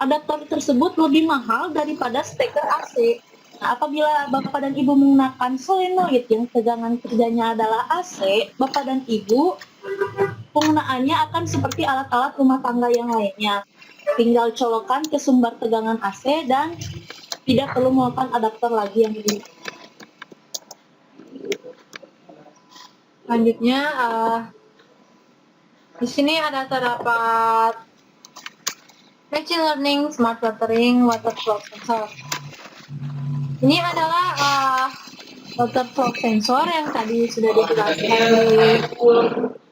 Adaptor tersebut lebih mahal daripada steker AC. Nah, apabila Bapak dan Ibu menggunakan solenoid yang tegangan kerjanya adalah AC, Bapak dan Ibu penggunaannya akan seperti alat-alat rumah tangga yang lainnya. Tinggal colokan ke sumber tegangan AC dan tidak perlu melakukan adaptor lagi yang ini. Selanjutnya, di sini ada terdapat machine learning, smart watering, water flow sensor. Ini adalah water flow sensor yang tadi sudah dijelaskan di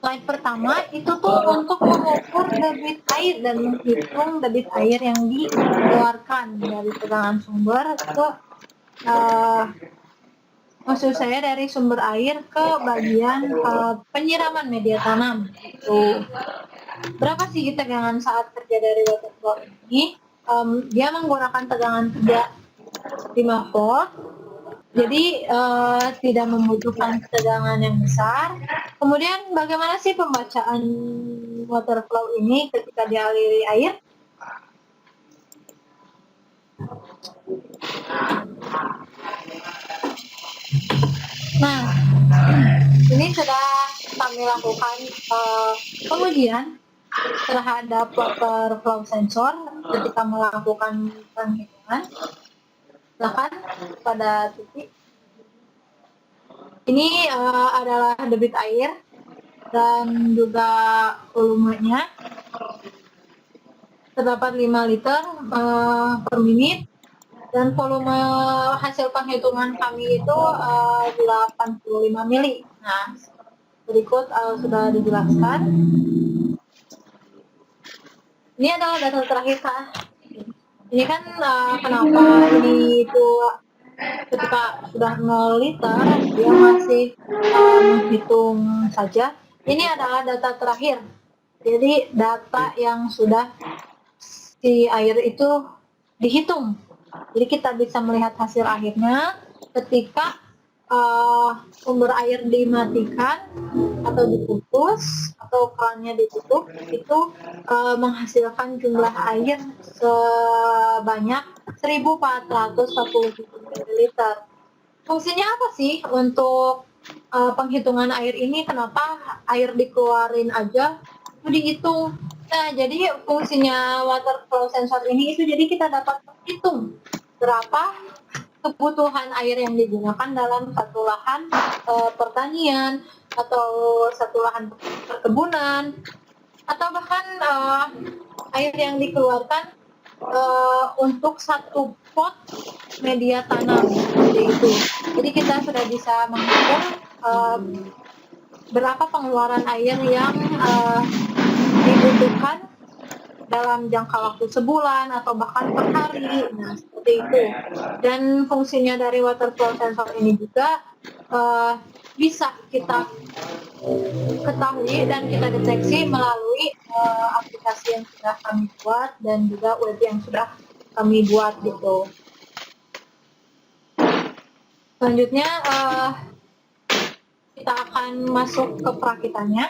slide pertama. Itu tuh untuk mengukur debit air dan menghitung debit air yang dikeluarkan dari tegangan sumber ke maksud saya dari sumber air ke bagian penyiraman media tanam. Tuh. Berapa sih tegangan saat kerja dari water flow ini? Dia menggunakan tegangan kerja 5 volt, jadi tidak membutuhkan tegangan yang besar. Kemudian bagaimana sih pembacaan water flow ini ketika dialiri air? Nah, ini sudah kami lakukan pengujian terhadap water flow sensor ketika melakukan penghitungan. Silakan pada titik. Ini adalah debit air dan juga volumenya. Terdapat 5 liter per menit. Dan volume hasil penghitungan kami itu 85 mili. Nah, berikut sudah dijelaskan. Ini adalah data terakhir, Kak. Ini kan kenapa ini itu ketika sudah 0 liter dia masih menghitung saja. Ini adalah data terakhir. Jadi data yang sudah si air itu dihitung. Jadi kita bisa melihat hasil akhirnya ketika sumber air dimatikan atau diputus atau kerannya ditutup, itu menghasilkan jumlah air sebanyak 1.440 ml. Fungsinya apa sih untuk penghitungan air ini? Kenapa air dikeluarin aja itu dihitung? Nah, jadi fungsinya water flow sensor ini itu jadi kita dapat menghitung berapa kebutuhan air yang digunakan dalam satu lahan pertanian atau satu lahan perkebunan, atau bahkan air yang dikeluarkan untuk satu pot media tanam seperti itu. Jadi kita sudah bisa menghitung berapa pengeluaran air yang dibutuhkan dalam jangka waktu sebulan atau bahkan per hari. Nah, seperti itu. Dan fungsinya dari water flow sensor ini juga bisa kita ketahui dan kita deteksi melalui aplikasi yang sudah kami buat dan juga web yang sudah kami buat gitu. Selanjutnya kita akan masuk ke perakitannya.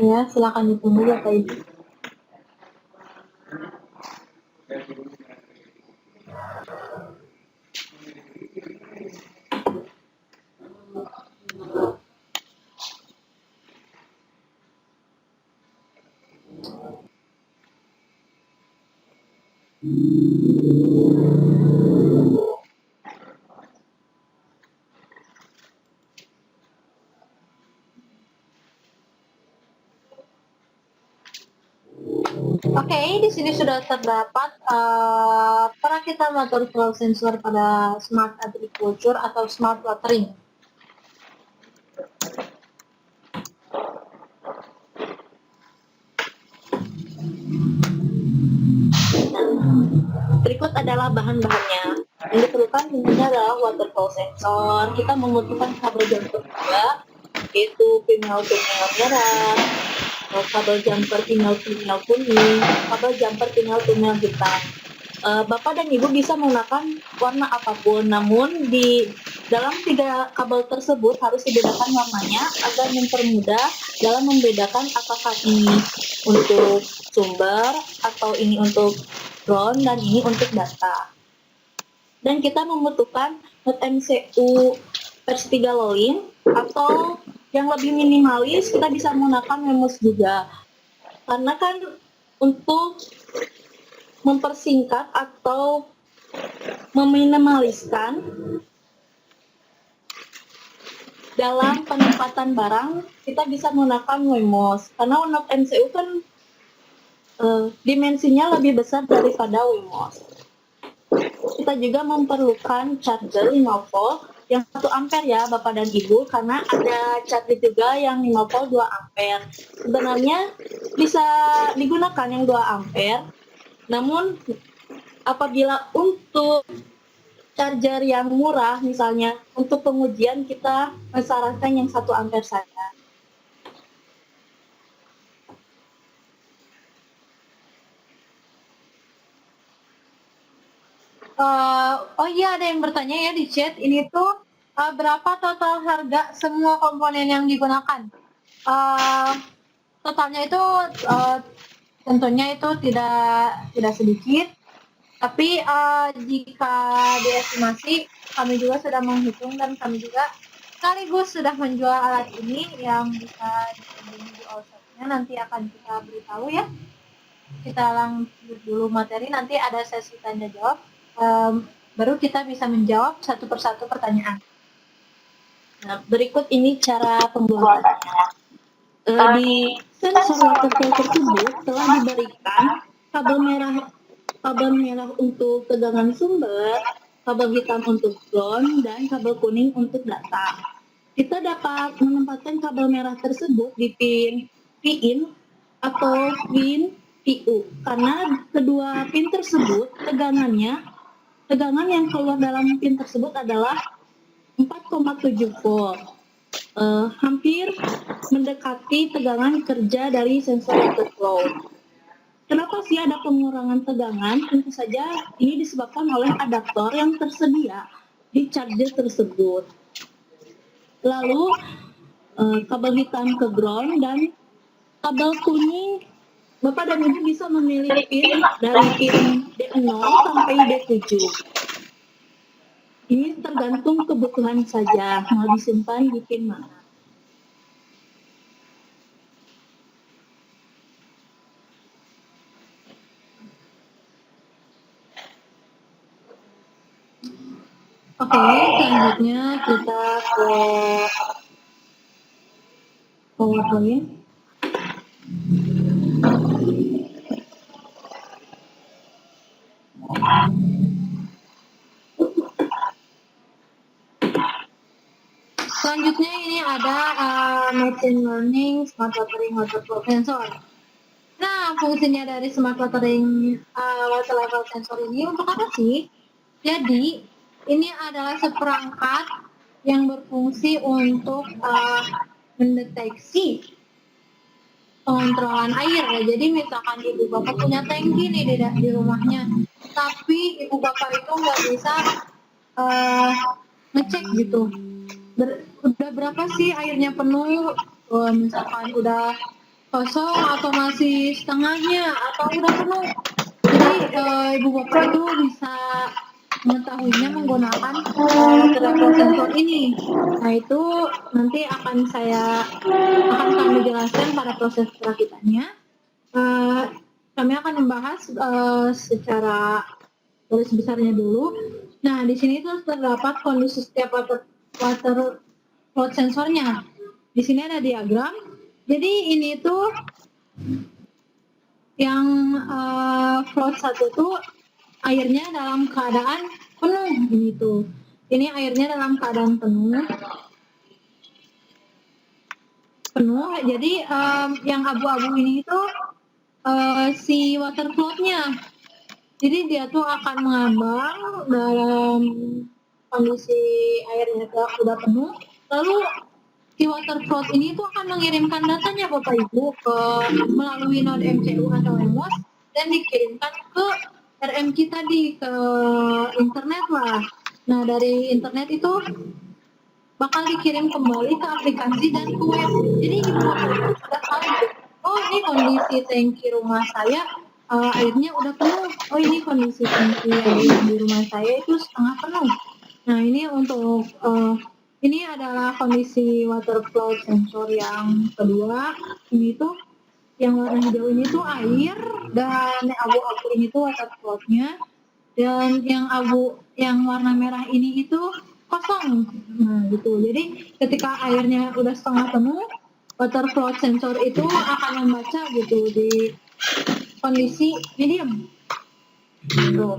Ya, silakan ditunggu Bapak Ibu. Oke, di sini sudah terdapat perakitan water flow sensor pada smart agriculture atau smart watering. Berikut adalah bahan-bahannya. Yang diperlukan tentunya adalah water flow sensor. Kita membutuhkan kabel jumper juga, yaitu pinel merah, kabel jumper pinel kuning, kabel jumper pinel hitam. Bapak dan Ibu bisa menggunakan warna apapun, namun di dalam 3 kabel tersebut harus dibedakan warnanya agar mempermudah dalam membedakan apakah ini untuk sumber atau ini untuk ground dan ini untuk data. Dan kita membutuhkan not MCU versi 3 Lolin, atau yang lebih minimalis kita bisa menggunakan Wemos juga. Karena kan untuk mempersingkat atau meminimaliskan dalam penempatan barang, kita bisa menggunakan Wemos. Karena untuk MCU kan dimensinya lebih besar daripada Wemos. Kita juga memerlukan charger 5 volt yang 1 ampere ya Bapak dan Ibu, karena ada charger juga yang 5 volt 2 ampere. Sebenarnya bisa digunakan yang 2 ampere, namun apabila untuk charger yang murah misalnya untuk pengujian kita mensarankan yang 1 ampere saja. Oh iya, ada yang bertanya ya di chat, ini tuh berapa total harga semua komponen yang digunakan? Totalnya itu tentunya itu tidak sedikit, tapi jika diestimasi kami juga sudah menghitung dan kami juga sekaligus sudah menjual alat ini yang bisa dihubungi di all-shop-nya, nanti akan kita beritahu ya. Kita lanjut dulu materi, nanti ada sesi tanya jawab. Baru kita bisa menjawab satu persatu pertanyaan. Nah, berikut ini cara pembuatannya. Di sensor water flow tersebut telah diberikan kabel merah untuk tegangan sumber, kabel hitam untuk ground, dan kabel kuning untuk data. Kita dapat menempatkan kabel merah tersebut di pin P-in atau pin PU, karena kedua pin tersebut tegangan yang keluar dalam pin tersebut adalah 4,7 volt. Hampir mendekati tegangan kerja dari sensor water flow. Kenapa sih ada pengurangan tegangan? Tentu saja ini disebabkan oleh adaptor yang tersedia di charger tersebut. Lalu kabel hitam ke ground dan kabel kuning, Bapak dan Ibu bisa memilih pin dari pin D0 sampai D7. Ini tergantung kebutuhan saja, mau disimpan di pin mana. Oke, selanjutnya kita ke PowerPoint. Selanjutnya ini ada machine learning smart watering water flow sensor. Nah, fungsinya dari smart watering water level sensor ini untuk apa sih? Jadi, ini adalah seperangkat yang berfungsi untuk mendeteksi pengontrolan air ya. Jadi misalkan ibu bapak punya tangki nih di rumahnya, tapi ibu bapak itu nggak bisa ngecek gitu. Udah berapa sih airnya penuh? Misalkan udah kosong atau masih setengahnya atau udah penuh. Jadi ibu bapak itu bisa mengetahuinya menggunakan water level sensor ini. Nah itu nanti akan kami jelaskan pada proses perakitannya. Kami akan membahas secara garis besarnya dulu. Nah di sini tuh terdapat kondisi setiap water flow sensornya. Di sini ada diagram. Jadi ini tuh yang float 1 tuh airnya dalam keadaan penuh gitu. Ini airnya dalam keadaan penuh. Jadi yang abu-abu ini itu si water float-nya. Jadi dia tuh akan mengambang dalam kondisi airnya udah penuh. Lalu si water float ini tuh akan mengirimkan datanya Bapak Ibu melalui node MCU atau Wemos dan dikirimkan ke RMQ tadi ke internet lah. Nah dari internet itu bakal dikirim kembali ke aplikasi dan ke web. Jadi ibu bapak itu sudah tahu, oh ini kondisi tangki rumah saya airnya udah penuh. Oh ini kondisi tangki air di rumah saya itu setengah penuh. Nah ini untuk Ini adalah kondisi water flow sensor yang kedua. Ini tuh yang warna hijau ini tuh air, dan yang abu-abu ini tuh water flow-nya, dan yang warna merah ini itu kosong. Nah, gitu. Jadi ketika airnya udah setengah penuh, water flow sensor itu akan membaca gitu di kondisi medium. Gitu.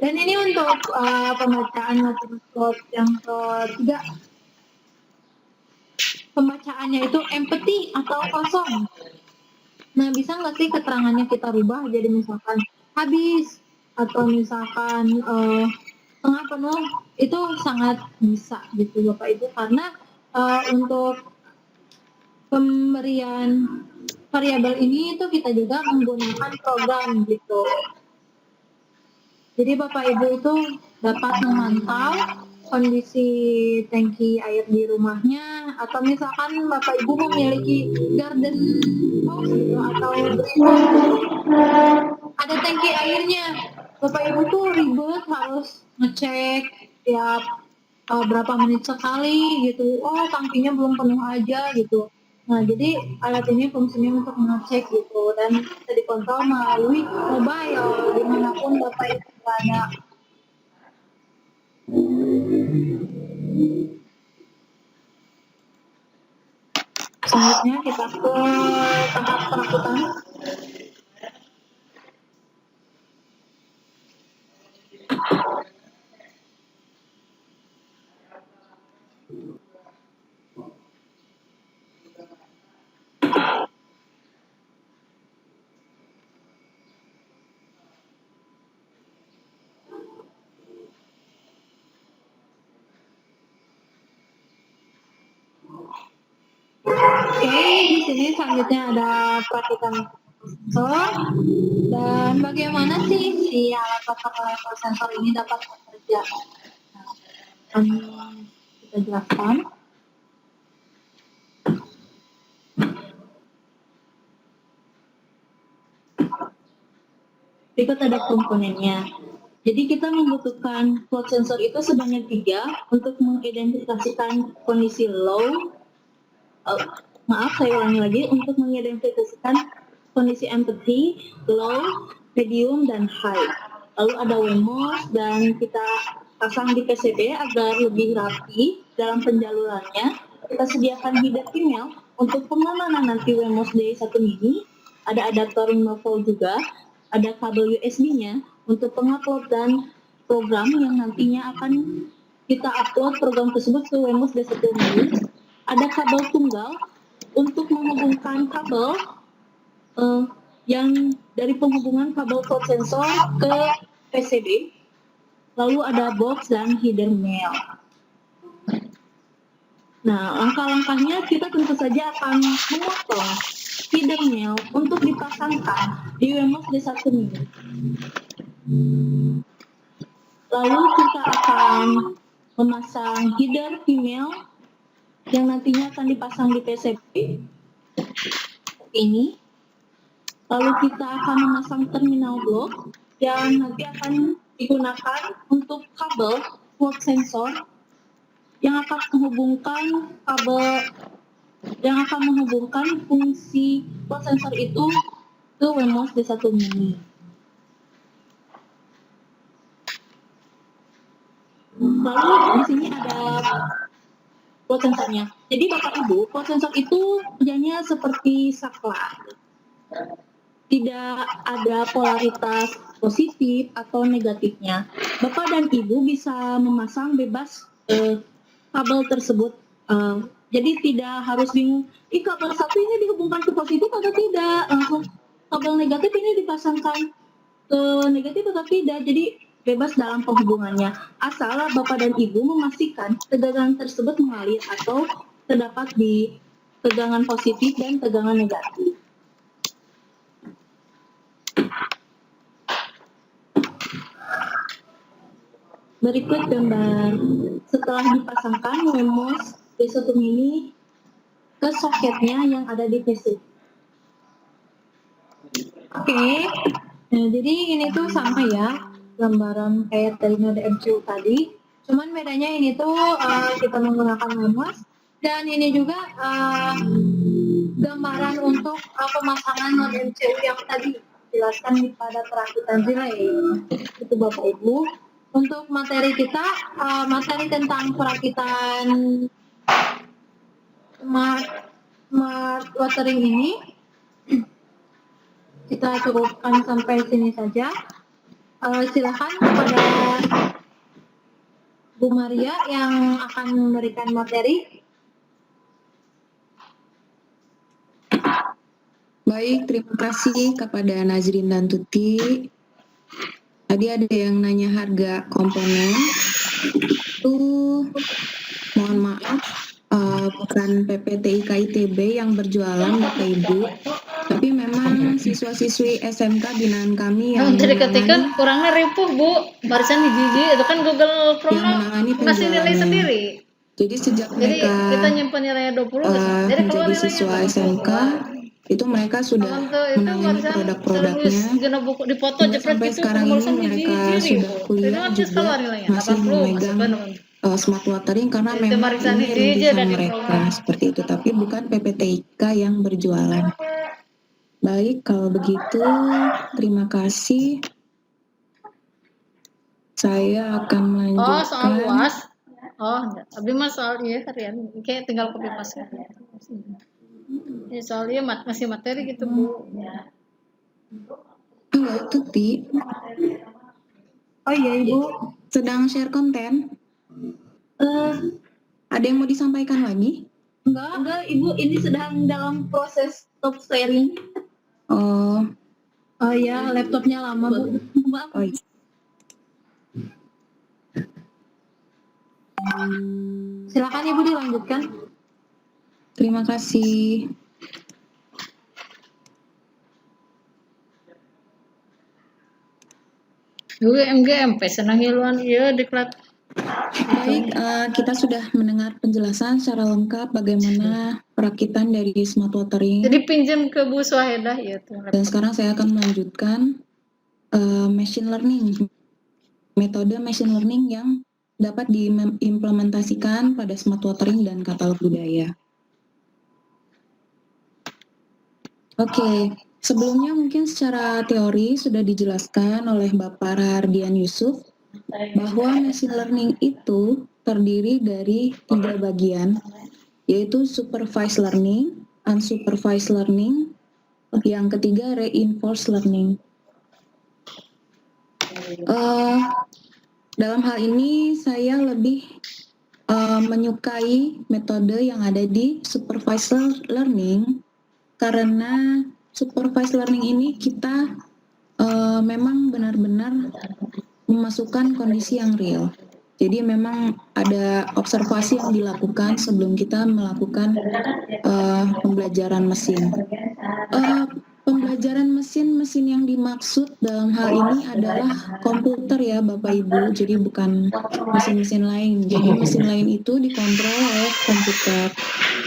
Dan ini untuk pembacaan water flow yang ketiga. Pembacaannya itu empty atau kosong. Nah, bisa nggak sih keterangannya kita rubah jadi misalkan habis atau misalkan setengah penuh? Itu sangat bisa gitu Bapak Ibu, karena untuk pemberian variabel ini itu kita juga menggunakan program gitu. Jadi Bapak Ibu itu dapat memantau kondisi tangki air di rumahnya, atau misalkan Bapak Ibu memiliki garden house gitu atau greenhouse gitu, ada tangki airnya. Bapak Ibu tuh ribet harus ngecek tiap berapa menit sekali gitu. Oh, tangkinya belum penuh aja gitu. Nah, jadi alat ini fungsinya untuk mengecek gitu, dan bisa dikontrol melalui mobile dimanapun Bapak Ibu berada. Selanjutnya kita ke tahap perakutan. Oke, di sini selanjutnya ada perakitan sensor, dan bagaimana sih si alat water level sensor ini dapat bekerja. Kita jelaskan. Berikut ada komponennya. Jadi kita membutuhkan flow sensor itu sebanyak 3 untuk mengidentifikasikan kondisi low. Saya ulangi lagi, untuk mengidentifikasikan kondisi empty, low, medium, dan high. Lalu ada WMOS, dan kita pasang di PCB agar lebih rapi dalam penjalurannya. Kita sediakan header email untuk pengamanan nanti WMOS D1 mini. Ada adaptor 5 volt juga, ada kabel USB-nya untuk pengupload dan program yang nantinya akan kita upload program tersebut ke WMOS D1 mini. Ada kabel tunggal untuk menghubungkan kabel yang dari penghubungan kabel flow sensor ke PCB. Lalu ada box dan header mail. Nah, langkah-langkahnya kita tentu saja akan memotong header mail untuk dipasangkan di WMOS D1 mini. Lalu kita akan memasang header email yang nantinya akan dipasang di PCB ini. Lalu kita akan memasang terminal blok yang nanti akan digunakan untuk kabel flow sensor yang akan menghubungkan fungsi flow sensor itu ke WMOS D1 mini. Lalu di sini ada flow sensornya. Jadi Bapak Ibu, flow sensor itu kerjanya seperti saklar. Tidak ada polaritas positif atau negatifnya. Bapak dan Ibu bisa memasang bebas kabel tersebut. Jadi tidak harus bingung, kabel satu ini dihubungkan ke positif atau tidak, langsung kabel negatif ini dipasangkan ke negatif atau tidak. Jadi bebas dalam penghubungannya. Asal Bapak dan Ibu memastikan tegangan tersebut mengalir atau terdapat di tegangan positif dan tegangan negatif. Berikut gambar setelah dipasangkan WMOS D1 mini ke soketnya yang ada di PC. Oke, nah jadi ini tuh sama ya, gambaran kayak dari node MCU tadi. Cuman bedanya ini tuh kita menggunakan LMS, dan ini juga gambaran untuk pemasangan node MCU yang tadi dijelaskan pada perakitan relay. Itu Bapak Ibu. Untuk materi kita, materi tentang perakitan smart watering ini kita cukupkan sampai sini saja. Silakan kepada Bu Maria yang akan memberikan materi. Baik, terima kasih kepada Nazrin dan Tuti. Tadi ada yang nanya harga komponen. Itu mohon maaf, bukan PPTIK ITB yang berjualan Bapak Ibu, tapi memang siswa-siswi SMK binaan kami yang Untuk diketikkan menangani, kurangnya ripuh Bu, barisan hiji itu kan Google Chrome yang menangani ngasih nilai penjualannya. sendiri. Jadi sejak Jadi mereka kita nyimpen nilainya 20 gitu. Jadi keluar menjadi nilainya siswa berapa? SMK, itu mereka sudah Untuk itu menangani barisan terus produk-produknya. genap buku di foto Hingga jepret sampai gitu sekarang ini barisan mereka hiji-hiji sudah ribu. kuliah Itu nanti juga keluar nilainya masih 80 memegang maksudnya. smart watering karena Itu memang barisan ini hiji-hiji rintisan ada di mereka program. seperti itu, tapi bukan PPTIK yang berjualan. Baik, kalau begitu terima kasih. Saya akan Oh, soal melanjutkan. UAS. Oh, enggak. Tapi mas soal iya harian, kayak tinggal copy paste kan. Ya, soal iya masih materi gitu Bu. Halo, Tuti, Oh iya Ibu. sedang share konten. Eh, Ada yang mau disampaikan lagi? enggak Ibu, ini sedang dalam proses stop sharing. Oh, Oh ya, laptopnya lama Bu. Maaf. oh iya. Silakan Ibu dilanjutkan. Terima kasih. MGMP senang hiluan iya diklat. Baik, kita sudah mendengar penjelasan secara lengkap bagaimana perakitan dari smart watering. Jadi pinjam ke Bu Suhaedah ya tuh. Dan sekarang saya akan melanjutkan machine learning, metode machine learning yang dapat diimplementasikan pada smart watering dan katalog budaya. Oke, sebelumnya mungkin secara teori sudah dijelaskan oleh Bapak Rahardian Yusuf bahwa machine learning itu terdiri dari 3 bagian, yaitu supervised learning, unsupervised learning, yang ketiga reinforced learning. Dalam hal ini saya lebih menyukai metode yang ada di supervised learning, karena supervised learning ini kita memang benar-benar memasukkan kondisi yang real. Jadi memang ada observasi yang dilakukan sebelum kita melakukan pembelajaran mesin. Pembelajaran mesin yang dimaksud dalam hal ini adalah komputer ya Bapak Ibu, jadi bukan mesin-mesin lain. Jadi mesin lain itu dikontrol oleh komputer.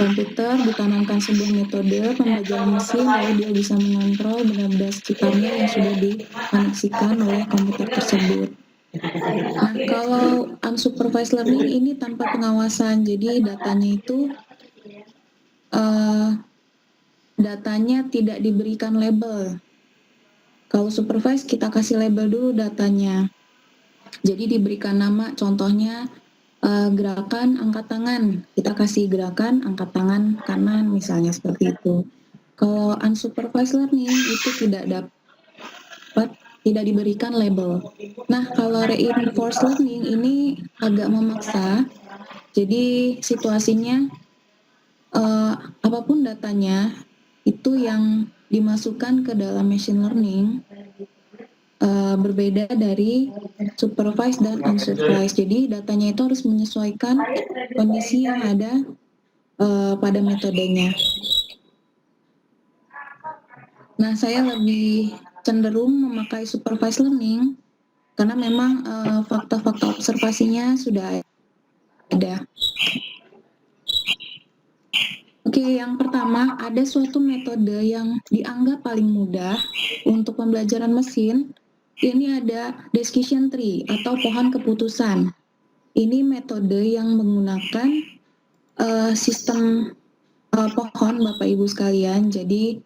Komputer ditanamkan sebuah metode pembelajaran mesin, lalu dia bisa mengontrol benda-benda sekitarnya yang sudah dikoneksikan oleh komputer tersebut. Nah, kalau unsupervised learning ini tanpa pengawasan, jadi datanya tidak diberikan label. Kalau supervised kita kasih label dulu datanya. Jadi diberikan nama, contohnya gerakan angkat tangan. Kita kasih gerakan angkat tangan kanan misalnya seperti itu. Kalau unsupervised learning itu tidak diberikan label. Nah, kalau reinforced learning ini agak memaksa. Jadi situasinya apapun datanya itu yang dimasukkan ke dalam machine learning berbeda dari supervised dan unsupervised. Jadi datanya itu harus menyesuaikan kondisi yang ada pada metodenya. Nah, saya lebih cenderung memakai supervised learning karena memang fakta-fakta observasinya sudah ada. Oke, yang pertama ada suatu metode yang dianggap paling mudah untuk pembelajaran mesin. Ini ada decision tree atau pohon keputusan. ini metode yang menggunakan sistem pohon Bapak Ibu sekalian. Jadi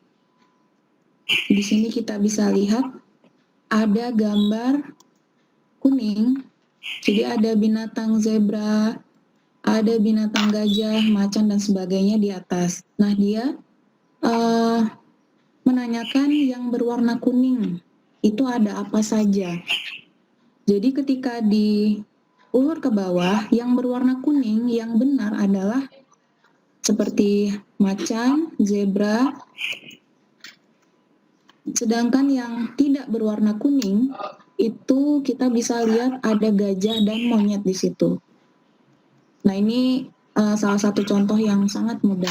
di sini kita bisa lihat ada gambar kuning. Jadi ada binatang zebra, ada binatang gajah, macan dan sebagainya di atas. Nah, dia menanyakan yang berwarna kuning itu ada apa saja. Jadi ketika diulur ke bawah, yang berwarna kuning yang benar adalah seperti macan, zebra. Sedangkan yang tidak berwarna kuning itu kita bisa lihat ada gajah dan monyet di situ. Nah, ini salah satu contoh yang sangat mudah.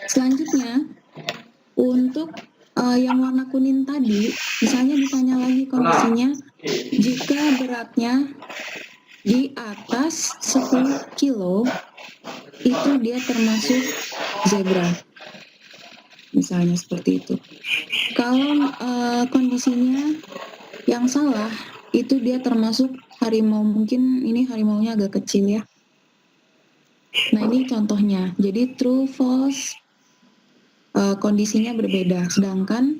Selanjutnya, untuk yang warna kuning tadi, misalnya ditanya lagi kondisinya, jika beratnya di atas 10 kilo, itu dia termasuk zebra. Misalnya seperti itu. Kalau kondisinya yang salah, itu dia termasuk harimau. Mungkin ini harimaunya agak kecil ya. Nah, ini contohnya. Jadi true, false, kondisinya berbeda. Sedangkan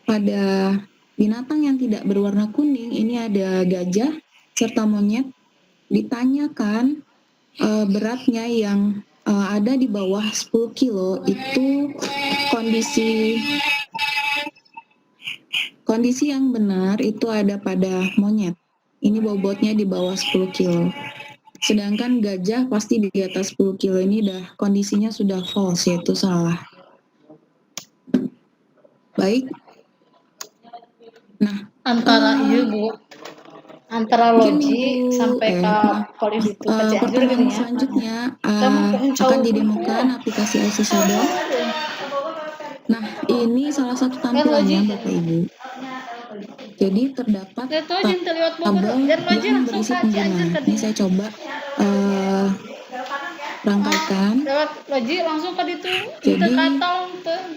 pada binatang yang tidak berwarna kuning, ini ada gajah serta monyet, ditanyakan beratnya yang ada di bawah 10 kilo, itu kondisi yang benar itu ada pada monyet. Ini bobotnya di bawah 10 kilo. Sedangkan gajah pasti di atas 10 kilo, ini kondisinya sudah false, yaitu salah. Baik. Nah, Antara Bu, antara logi sampai ke polis itu ke Cianjur pertanyaan gitu ya. selanjutnya akan didemokan aplikasi IC Shadow. Nah, ini salah satu tampilannya Bapak Ibu. Jadi terdapat tabel yang berisi pengguna. Ini saya coba rangkaikan. Lewat logi langsung ke itu. Jadi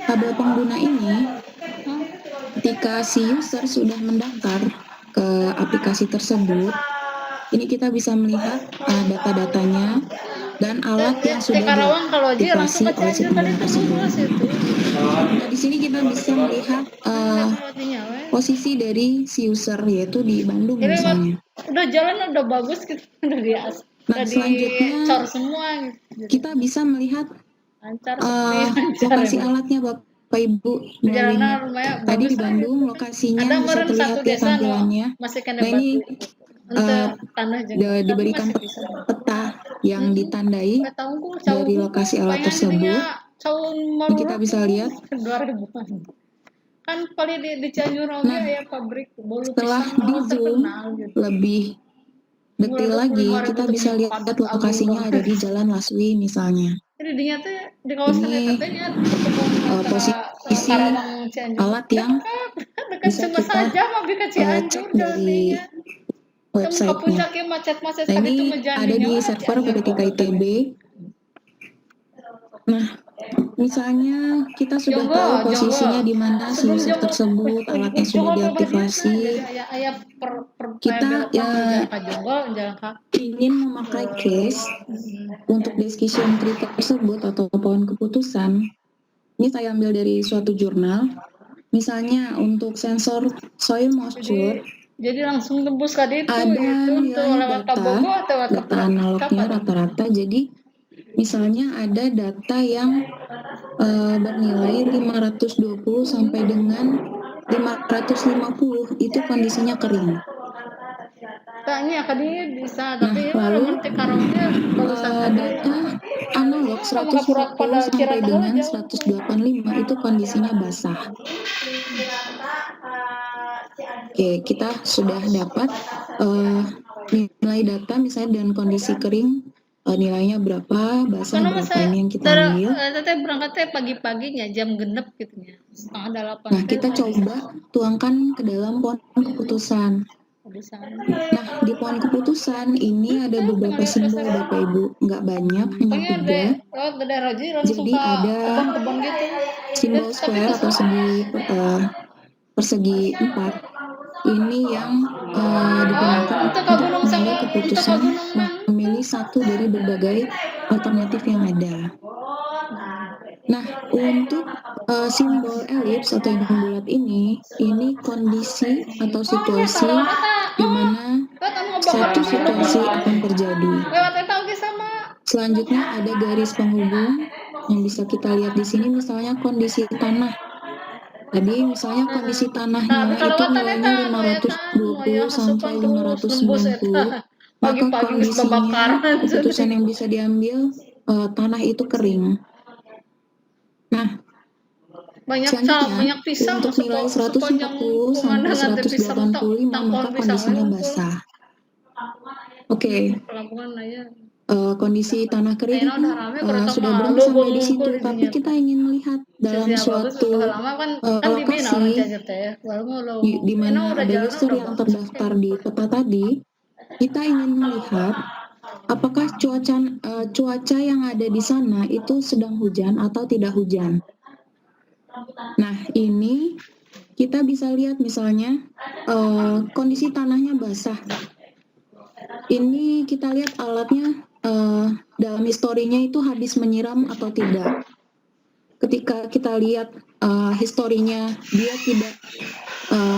tabel pengguna ini, ketika si user sudah mendaftar ke aplikasi tersebut, ini kita bisa melihat data-datanya dan alat yang sudah diaktifasi oleh si pengguna tersebut. Nah, di sini kita bisa melihat posisi dari si user, yaitu di Bandung misalnya. Udah jalan udah bagus gitu, udah biasa. Nah, selanjutnya Cor semua gitu. kita bisa melihat Lancar, lokasi alatnya Bapak Ibu melalui map. Tadi di Bandung lokasinya bisa terlihat ya tampilannya. Nah, ini diberikan peta yang ditandai dari lokasi alat tersebut. Ini kita bisa lihat. Kan paling di Cianjur ya pabrik bolu setelah di zoom lebih detail lagi, kita bisa lihat lokasinya ada di Jalan Laswi misalnya. Jadi di kawasan katanya posisi alat yang bisa kita cek dari websitenya. Nah, ini ada di server PTK ITB. Nah, misalnya kita sudah tahu posisinya di mana si user tersebut, alatnya sudah diaktifasi. Kita ingin memakai case untuk decision tree tersebut atau pohon keputusan. Ini saya ambil dari suatu jurnal. Misalnya untuk sensor soil moisture, jadi langsung tembus ke itu ada nilai data analognya rata-rata. Jadi misalnya ada data yang bernilai 520 sampai dengan 550, itu kondisinya kering. Tanya kadinya bisa, tapi lalu data analog 140 sampai dengan 185 itu kondisinya basah. Oke, kita sudah dapat nilai data misalnya dengan kondisi kering, nilainya berapa, basah berapa, ini yang kita ambil. Teteh berangkatnya pagi-paginya jam genep gitu ya, 7:30. Nah, kita coba tuangkan ke dalam pohon keputusan. Nah, di pohon keputusan ini ada beberapa simbol Bapak Ibu, nggak banyak, hanya 3. Jadi ada simbol square atau persegi 4. ini yang digunakan Itu ke untuk gunung menilai itu ke keputusan gunung nang. memilih satu dari berbagai alternatif yang ada. Nah, untuk simbol elips atau hidung bulat ini kondisi atau situasi di mana satu situasi akan terjadi. Lewat eta oke sama. Selanjutnya ada garis penghubung yang bisa kita lihat di sini, misalnya kondisi tanah. Tadi misalnya kondisi tanahnya itu nilainya 520 sampai 590, maka kondisinya keputusan yang bisa diambil tanah itu kering. Nah, selanjutnya pisang untuk nilai 140 sampai 185 maka kondisinya basah. Oke. Kondisi tanah kering sudah berhenti sampai di situ, tapi kita ingin melihat dalam suatu lokasi di mana ada user yang terdaftar di peta tadi, kita ingin melihat apakah cuaca yang ada di sana itu sedang hujan atau tidak hujan. Nah, ini kita bisa lihat misalnya kondisi tanahnya basah. Ini kita lihat alatnya dalam historinya itu habis menyiram atau tidak. Ketika kita lihat historinya dia tidak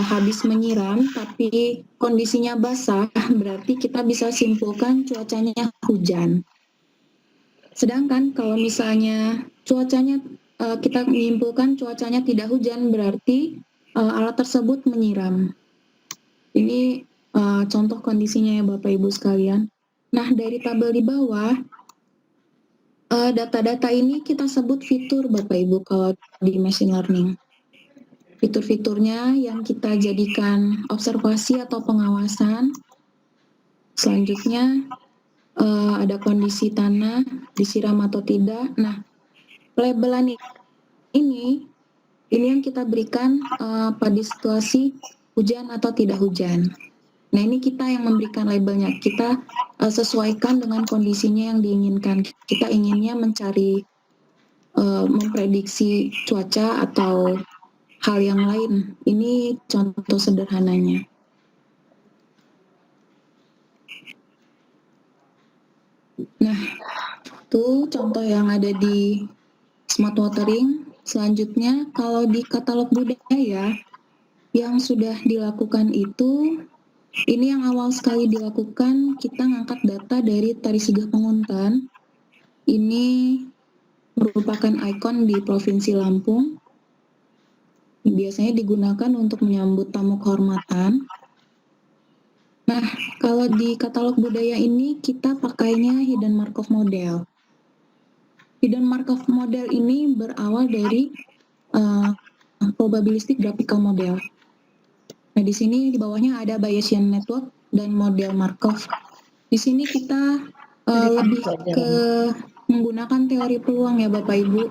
habis menyiram tapi kondisinya basah, berarti kita bisa simpulkan cuacanya hujan. Sedangkan kalau misalnya cuacanya kita menyimpulkan cuacanya tidak hujan, berarti alat tersebut menyiram. Ini contoh kondisinya ya Bapak Ibu sekalian. Nah, dari tabel di bawah, data-data ini kita sebut fitur Bapak Ibu kalau di machine learning. Fitur-fiturnya yang kita jadikan observasi atau pengawasan. Selanjutnya ada kondisi tanah, disiram atau tidak. Nah, labelan ini yang kita berikan pada situasi hujan atau tidak hujan. Nah, ini kita yang memberikan labelnya. Kita sesuaikan dengan kondisinya yang diinginkan. Kita inginnya mencari, memprediksi cuaca atau hal yang lain. Ini contoh sederhananya. Nah, itu contoh yang ada di smart watering. Selanjutnya, kalau di katalog budaya yang sudah dilakukan itu, ini yang awal sekali dilakukan, kita ngangkat data dari Tari Sigah Penguntan. Ini merupakan ikon di Provinsi Lampung. Biasanya digunakan untuk menyambut tamu kehormatan. Nah, kalau di katalog budaya ini kita pakainya Hidden Markov Model. Hidden Markov Model ini berawal dari probabilistic graphical model. Nah, di sini di bawahnya ada Bayesian Network dan model Markov. Di sini kita lebih ke menggunakan teori peluang ya Bapak Ibu.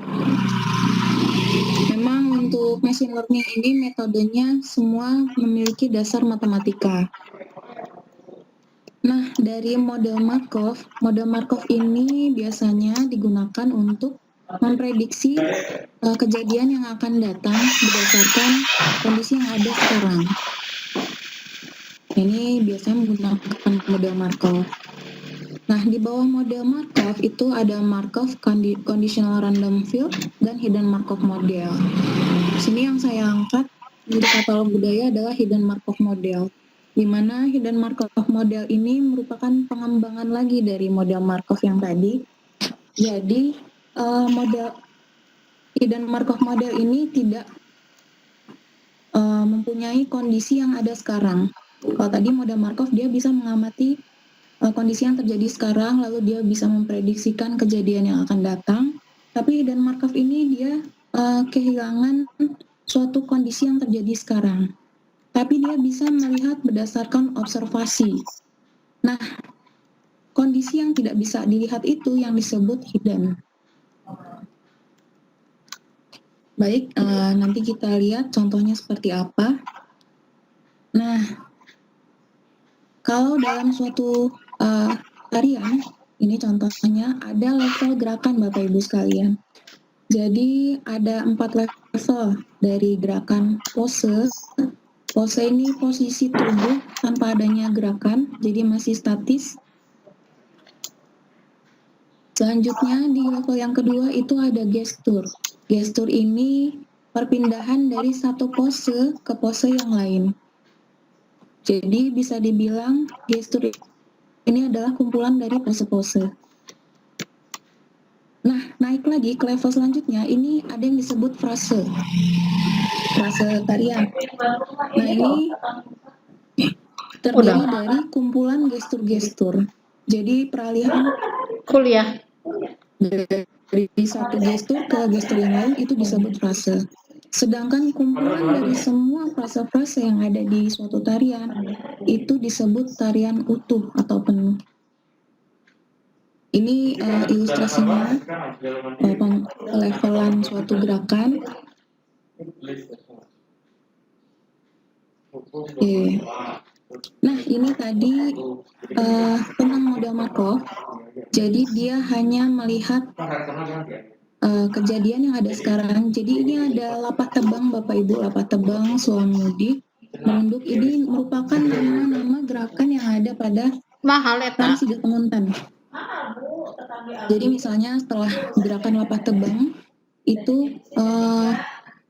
Memang untuk machine learning ini metodenya semua memiliki dasar matematika. Nah, dari model Markov ini biasanya digunakan untuk memprediksi kejadian yang akan datang berdasarkan kondisi yang ada sekarang. Ini biasanya menggunakan model Markov. Nah, di bawah model Markov itu ada Markov Conditional Random Field dan Hidden Markov Model. Di sini yang saya angkat untuk katalog budaya adalah Hidden Markov Model, di mana Hidden Markov Model ini merupakan pengembangan lagi dari model Markov yang tadi. Jadi, model Hidden Markov Model ini tidak mempunyai kondisi yang ada sekarang. Kalau tadi model Markov dia bisa mengamati kondisi yang terjadi sekarang, lalu dia bisa memprediksikan kejadian yang akan datang. Tapi Hidden Markov ini dia kehilangan suatu kondisi yang terjadi sekarang. Tapi dia bisa melihat berdasarkan observasi. Nah, kondisi yang tidak bisa dilihat itu yang disebut hidden. Baik, nanti kita lihat contohnya seperti apa. Nah, kalau dalam suatu tarian, ini contohnya ada level gerakan Bapak Ibu sekalian. Jadi ada 4 level dari gerakan pose, Pose ini posisi tubuh tanpa adanya gerakan, jadi masih statis. Selanjutnya di level yang kedua itu ada gestur. Gestur ini perpindahan dari satu pose ke pose yang lain. Jadi bisa dibilang gestur ini adalah kumpulan dari pose-pose. Nah, naik lagi ke level selanjutnya, ini ada yang disebut frase tarian. Nah, ini terdiri dari kumpulan gestur-gestur. Jadi peralihan Kuliah. dari satu gestur ke gestur yang lain itu disebut frase. Sedangkan kumpulan dari semua frase-frase yang ada di suatu tarian itu disebut tarian utuh atau penuh. Ini ilustrasinya levelan suatu gerakan. Oke. Nah, ini tadi tentang model Markov. Jadi dia hanya melihat kejadian yang ada sekarang. Jadi ini ada lapak tebang, Bapak Ibu, lapak tebang, suam mudik, menunduk. Ini merupakan nama-nama gerakan yang ada pada Mahal tari eta. Sigat Penguntan. Jadi misalnya setelah gerakan lapak tebang itu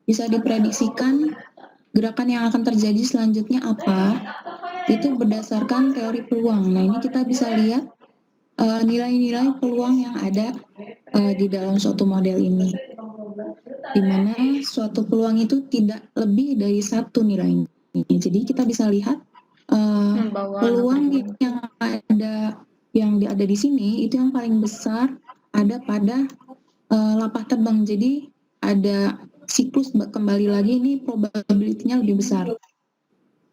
bisa diprediksikan gerakan yang akan terjadi selanjutnya apa, itu berdasarkan teori peluang. Nah, ini kita bisa lihat nilai-nilai peluang yang ada di dalam suatu model ini, di mana suatu peluang itu tidak lebih dari satu nilainya. Jadi kita bisa lihat peluang yang ada di sini itu yang paling besar ada pada lapak tebang. Jadi ada siklus kembali lagi, ini probability-nya lebih besar.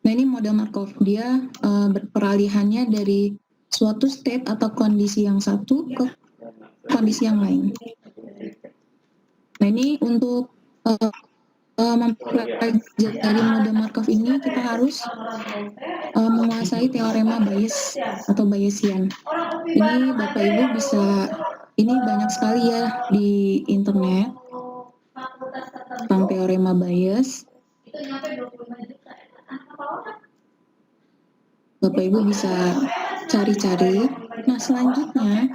Nah, ini model Markov, dia peralihannya dari suatu state atau kondisi yang satu ke kondisi yang lain. Nah, ini untuk mempelajari model Markov ini kita harus menguasai teorema Bayes atau Bayesian. Ini Bapak Ibu bisa, ini banyak sekali ya di internet tentang teorema Bayes. Bapak Ibu bisa cari-cari. Nah, selanjutnya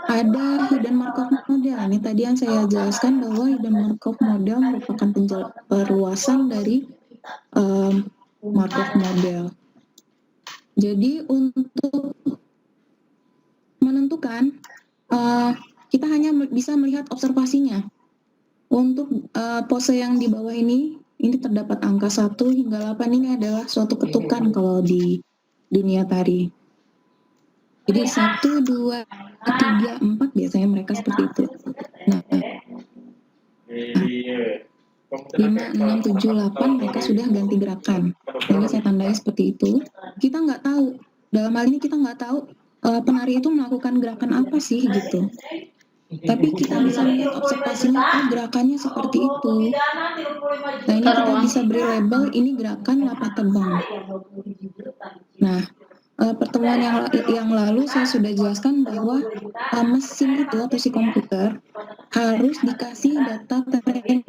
ada hidden Markov model. Ini tadi yang saya jelaskan bahwa hidden Markov model merupakan perluasan dari Markov model. Jadi untuk menentukan, kita hanya bisa melihat observasinya. Untuk pose yang di bawah ini terdapat angka 1 hingga 8, ini adalah suatu ketukan kalau di dunia tari. Jadi 1, 2, 3, 4 biasanya mereka seperti itu. Nah, 5, 6, 7, 8 mereka sudah ganti gerakan. Ini saya tandai seperti itu. Kita nggak tahu, dalam hal ini kita nggak tahu penari itu melakukan gerakan apa sih gitu. Tapi kita bisa lihat observasinya, gerakannya seperti itu. Nah, ini kita bisa beri label, ini gerakan lapak tebang. Nah, pertemuan yang lalu saya sudah jelaskan bahwa mesin itu atau si komputer harus dikasih data training.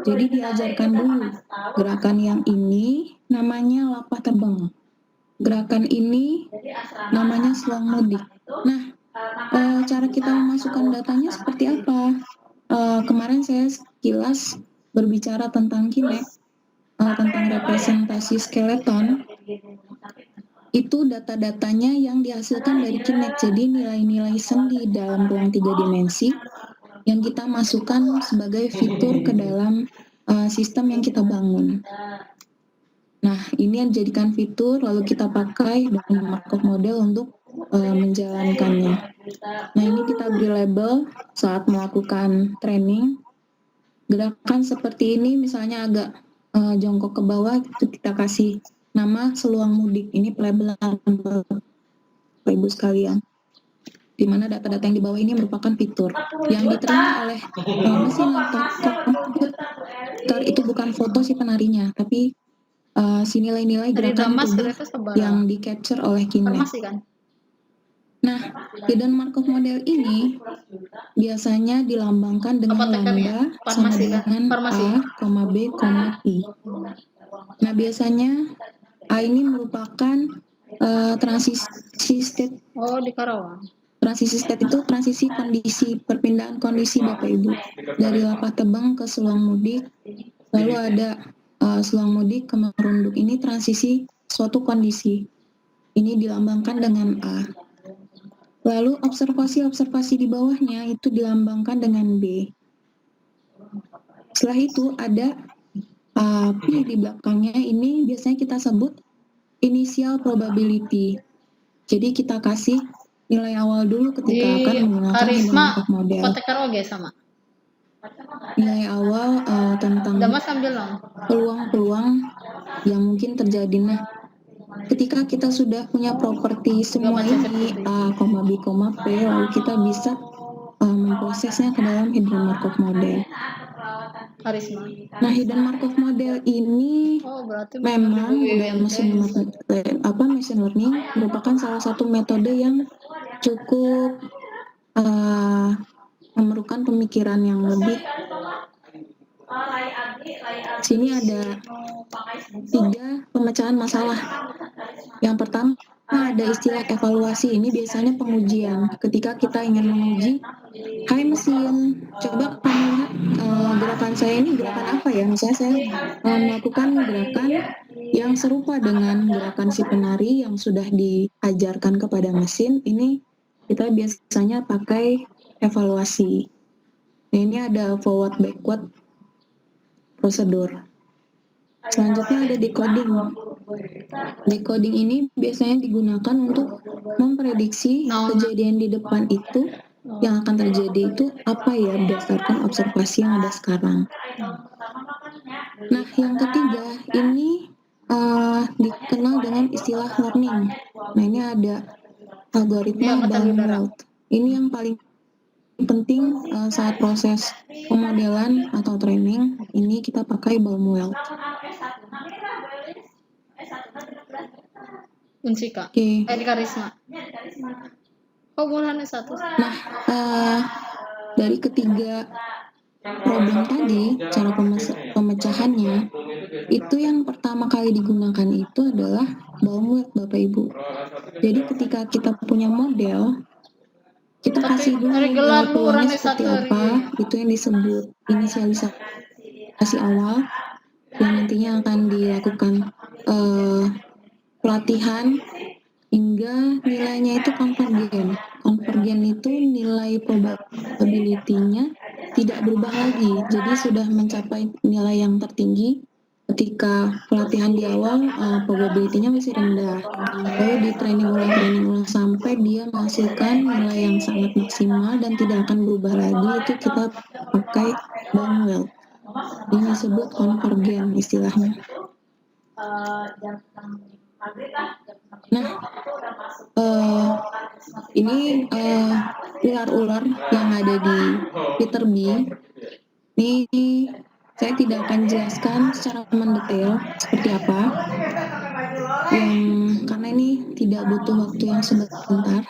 Jadi diajarkan dulu gerakan yang ini namanya lapak tebang, gerakan ini namanya selang mudik. Nah, cara kita memasukkan datanya seperti apa? Kemarin saya sekilas berbicara tentang Kinect, tentang representasi skeleton. Itu data-datanya yang dihasilkan dari Kinect. Jadi nilai-nilai sendi dalam ruang 3 dimensi yang kita masukkan sebagai fitur ke dalam sistem yang kita bangun. Nah, ini yang dijadikan fitur, lalu kita pakai dengan Markov model untuk menjalankannya. Nah, ini kita beri label saat melakukan training. Gerakan seperti ini misalnya agak jongkok ke bawah, itu kita kasih nama seluang mudik. Ini pelabelan Bapak Ibu sekalian, di mana data-data yang di bawah ini merupakan fitur yang diterima oleh mesin atau komputer. Itu bukan foto si penarinya, tapi si nilai-nilai gerakan tubuh yang di capture oleh Kinect. Nah, hidden Markov model ini biasanya dilambangkan dengan lambda sama dengan A, B, I. Nah, biasanya A ini merupakan transisi state. Oh, di Karawang. Transisi state itu transisi kondisi, perpindahan kondisi Bapak Ibu. Dari Lapah Tebang ke Selang Mudik, lalu ada Selang Mudik ke Merunduk. Ini transisi suatu kondisi. Ini dilambangkan dengan A. Lalu observasi-observasi di bawahnya itu dilambangkan dengan B. Setelah itu ada P di belakangnya, ini biasanya kita sebut initial probability. Jadi kita kasih nilai awal dulu ketika Di akan menggunakan hidden Karisma, Markov model. Apoteker oge sama. Nilai awal tentang Damas sambil dong. peluang-peluang yang mungkin terjadi. Nah, ketika kita sudah punya properti semua ini A, B, P, lalu kita bisa memprosesnya ke dalam hidden Markov model. Karisma. Nah, hidden Markov model ini Oh, berarti memang dalam machine learning merupakan salah satu metode yang cukup memerlukan pemikiran yang lebih. Sini ada 3 pemecahan masalah. Yang pertama ada istilah evaluasi. Ini biasanya pengujian. Ketika kita ingin menguji, hai mesin, coba kamu lihat gerakan saya ini gerakan apa ya? Misalnya saya melakukan gerakan yang serupa dengan gerakan si penari yang sudah diajarkan kepada mesin. Ini kita biasanya pakai evaluasi. Nah, ini ada forward backward prosedur. Selanjutnya ada decoding. Decoding ini biasanya digunakan untuk memprediksi kejadian di depan itu yang akan terjadi itu apa ya berdasarkan observasi yang ada sekarang. Nah, yang ketiga ini dikenal dengan istilah learning. Nah, ini ada algoritma Baumgart. Ini yang paling penting saat proses pemodelan atau training, ini kita pakai Baumgart. Unsika. Oke. Di Karisma. Oh, bulan S1. Nah, dari ketiga problem tadi, cara pemecahannya, itu yang pertama kali digunakan itu adalah Baumgart, Bapak Ibu. Jadi ketika kita punya model, kita kasih dulu peluangnya seperti apa, itu yang disebut inisialisasi awal, yang nantinya akan dilakukan pelatihan hingga nilainya itu konvergen. Konvergen itu nilai probability-nya tidak berubah lagi, jadi sudah mencapai nilai yang tertinggi. Ketika pelatihan di awal, probability-nya masih rendah. Lalu di training ulang sampai dia menghasilkan nilai yang sangat maksimal dan tidak akan berubah lagi, itu kita pakai Baumgart. Ini disebut konvergen istilahnya. Nah, ini ular-ular yang ada di Peterbilt. Ini saya tidak akan jelaskan secara mendetail seperti apa, karena ini tidak butuh waktu yang sebentar.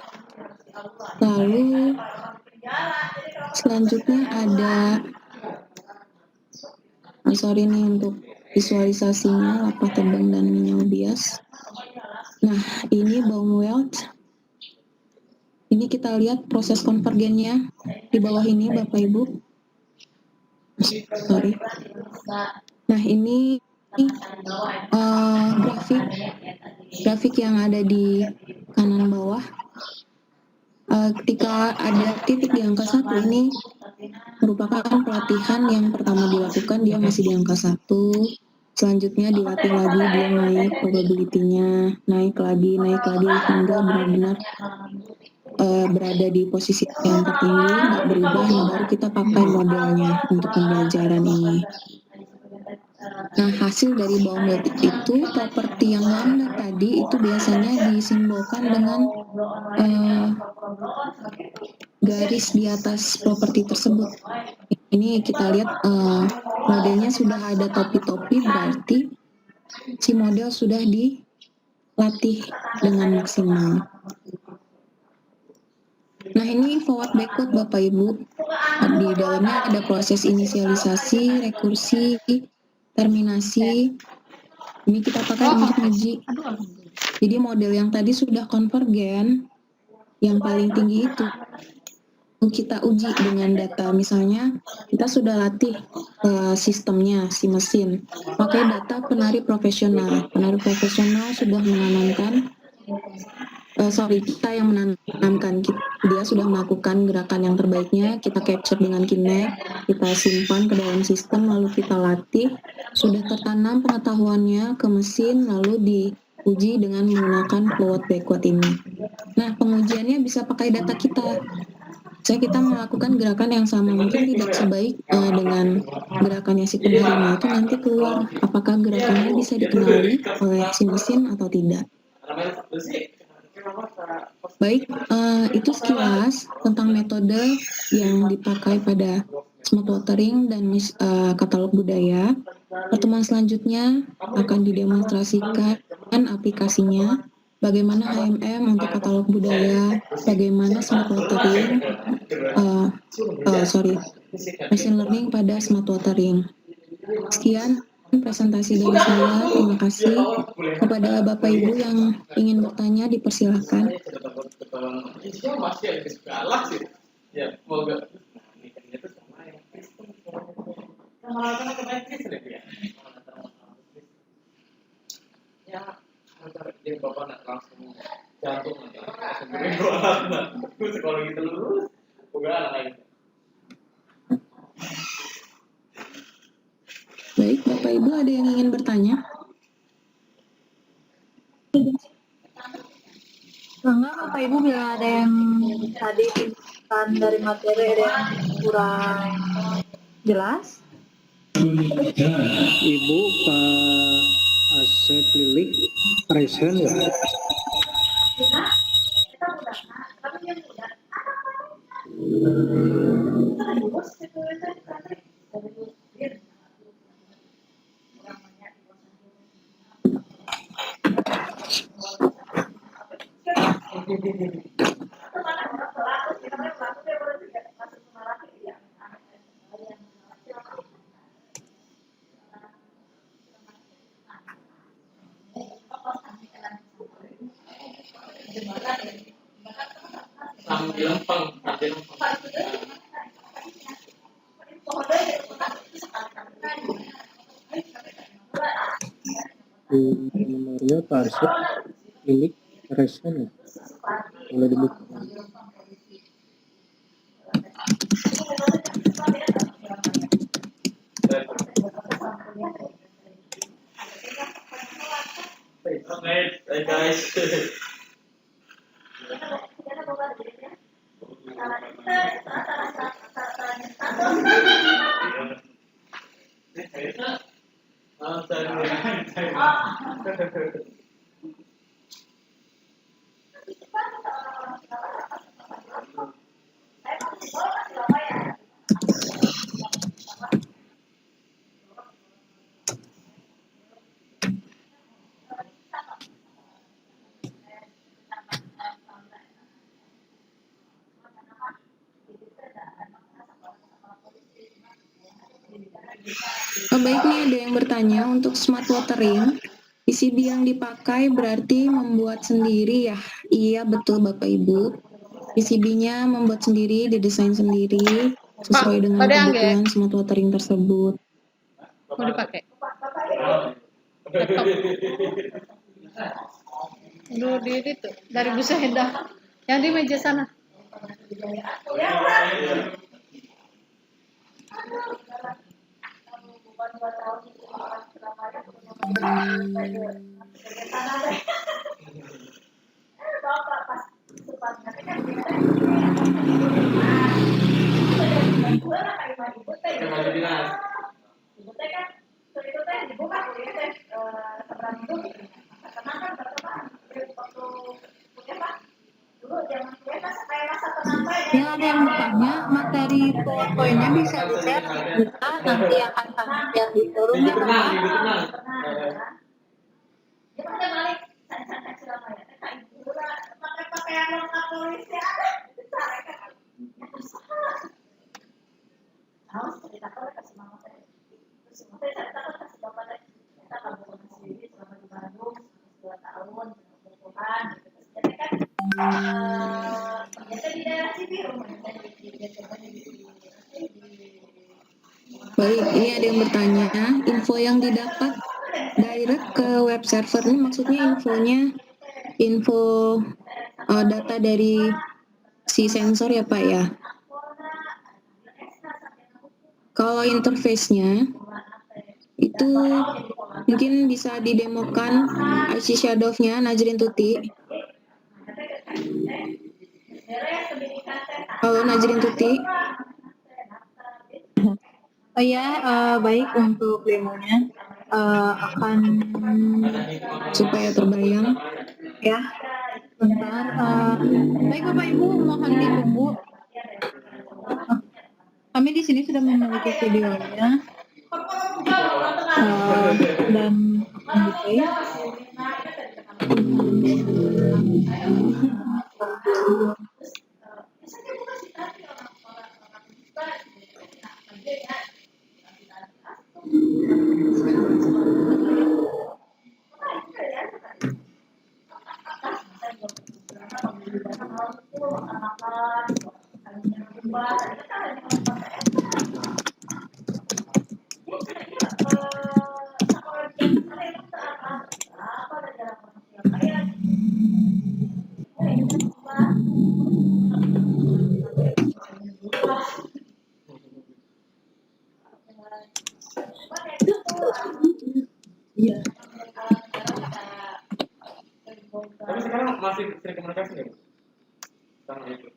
Lalu selanjutnya ada, ini untuk visualisasinya Lapah Tebang dan Minyau Bias. Nah, ini Baumgart. Ini kita lihat proses konvergennya di bawah ini, Bapak Ibu. Nah, ini grafik yang ada di kanan bawah. Ketika ada titik di angka 1, ini merupakan pelatihan yang pertama dilakukan, dia masih di angka 1. Selanjutnya dilatih lagi, dia naik probability-nya, naik lagi hingga benar-benar berada di posisi yang tertinggi, nggak berubah. Nah, baru kita pakai modelnya untuk pembelajaran ini. Nah, hasil dari Baumgart itu, properti yang lambda tadi itu biasanya disimbolkan dengan garis di atas properti tersebut. Ini kita lihat modelnya sudah ada topi-topi, berarti si model sudah dilatih dengan maksimal. Nah, ini forward backward Bapak Ibu. Di dalamnya ada proses inisialisasi, rekursi, terminasi. Ini kita pakai untuk uji. Aduh, alhamdulillah. Jadi model yang tadi sudah konvergen, yang paling tinggi itu kita uji dengan data. Misalnya kita sudah latih sistemnya, si mesin, pakai data penari profesional. Penari profesional sudah menanamkan, kita yang menanamkan, dia sudah melakukan gerakan yang terbaiknya, kita capture dengan Kinect, kita simpan ke dalam sistem, lalu kita latih, sudah tertanam pengetahuannya ke mesin, lalu diuji dengan menggunakan forward backward ini. Nah, pengujiannya bisa pakai data kita. Kita melakukan gerakan yang sama, mungkin tidak sebaik dengan gerakannya si penari. Nah, itu nanti keluar apakah gerakannya bisa dikenali oleh si mesin atau tidak. Baik, itu sekilas tentang metode yang dipakai pada smart watering dan katalog budaya. Pertemuan selanjutnya akan didemonstrasikan aplikasinya, bagaimana HMM untuk katalog budaya, bagaimana smart watering, machine learning pada smart watering. Sekian presentasi dari saya. Terima kasih. Kepada Bapak Ibu yang ingin bertanya, dipersilakan. Baik, Bapak Ibu ada yang ingin bertanya? Enggak, Bapak Ibu bila ada yang tadi insan dari materi ada yang kurang jelas. Ibu Pak Asep Lilik present ya? Nomornya Pak Asep Lilik present ya? Boleh dibuka. Hey guys. Baik, nih ada yang bertanya untuk smart watering, PCB yang dipakai berarti membuat sendiri ya? Iya, betul Bapak Ibu. PCB-nya membuat sendiri, didesain sendiri, sesuai dengan pada kebutuhan smart watering tersebut. Mau dipakai? Laptop. Dulu di itu dari Bu Sahenda yang di meja sana. Yang ada yang bertanya, materi PowerPoint-nya bisa di-share kita nanti akan kami share di forum ya Bapak. Baik, ini ada yang bertanya, info yang didapat direct ke web server ini maksudnya info data dari si sensor ya Pak ya. Kalau interface-nya itu mungkin bisa didemokan IC Shadow-nya Najrin Tuti. Halo Najrin Tuti. Oh ya, baik untuk demonya akan Supaya terbayang. ya. Bentar. Baik Bapak Ibu, mohon ditunggu. Kami di sini sudah memiliki videonya dan akan di-play. Iya. Tapi sekarang masih sering komunikasi nggak? Sama itu.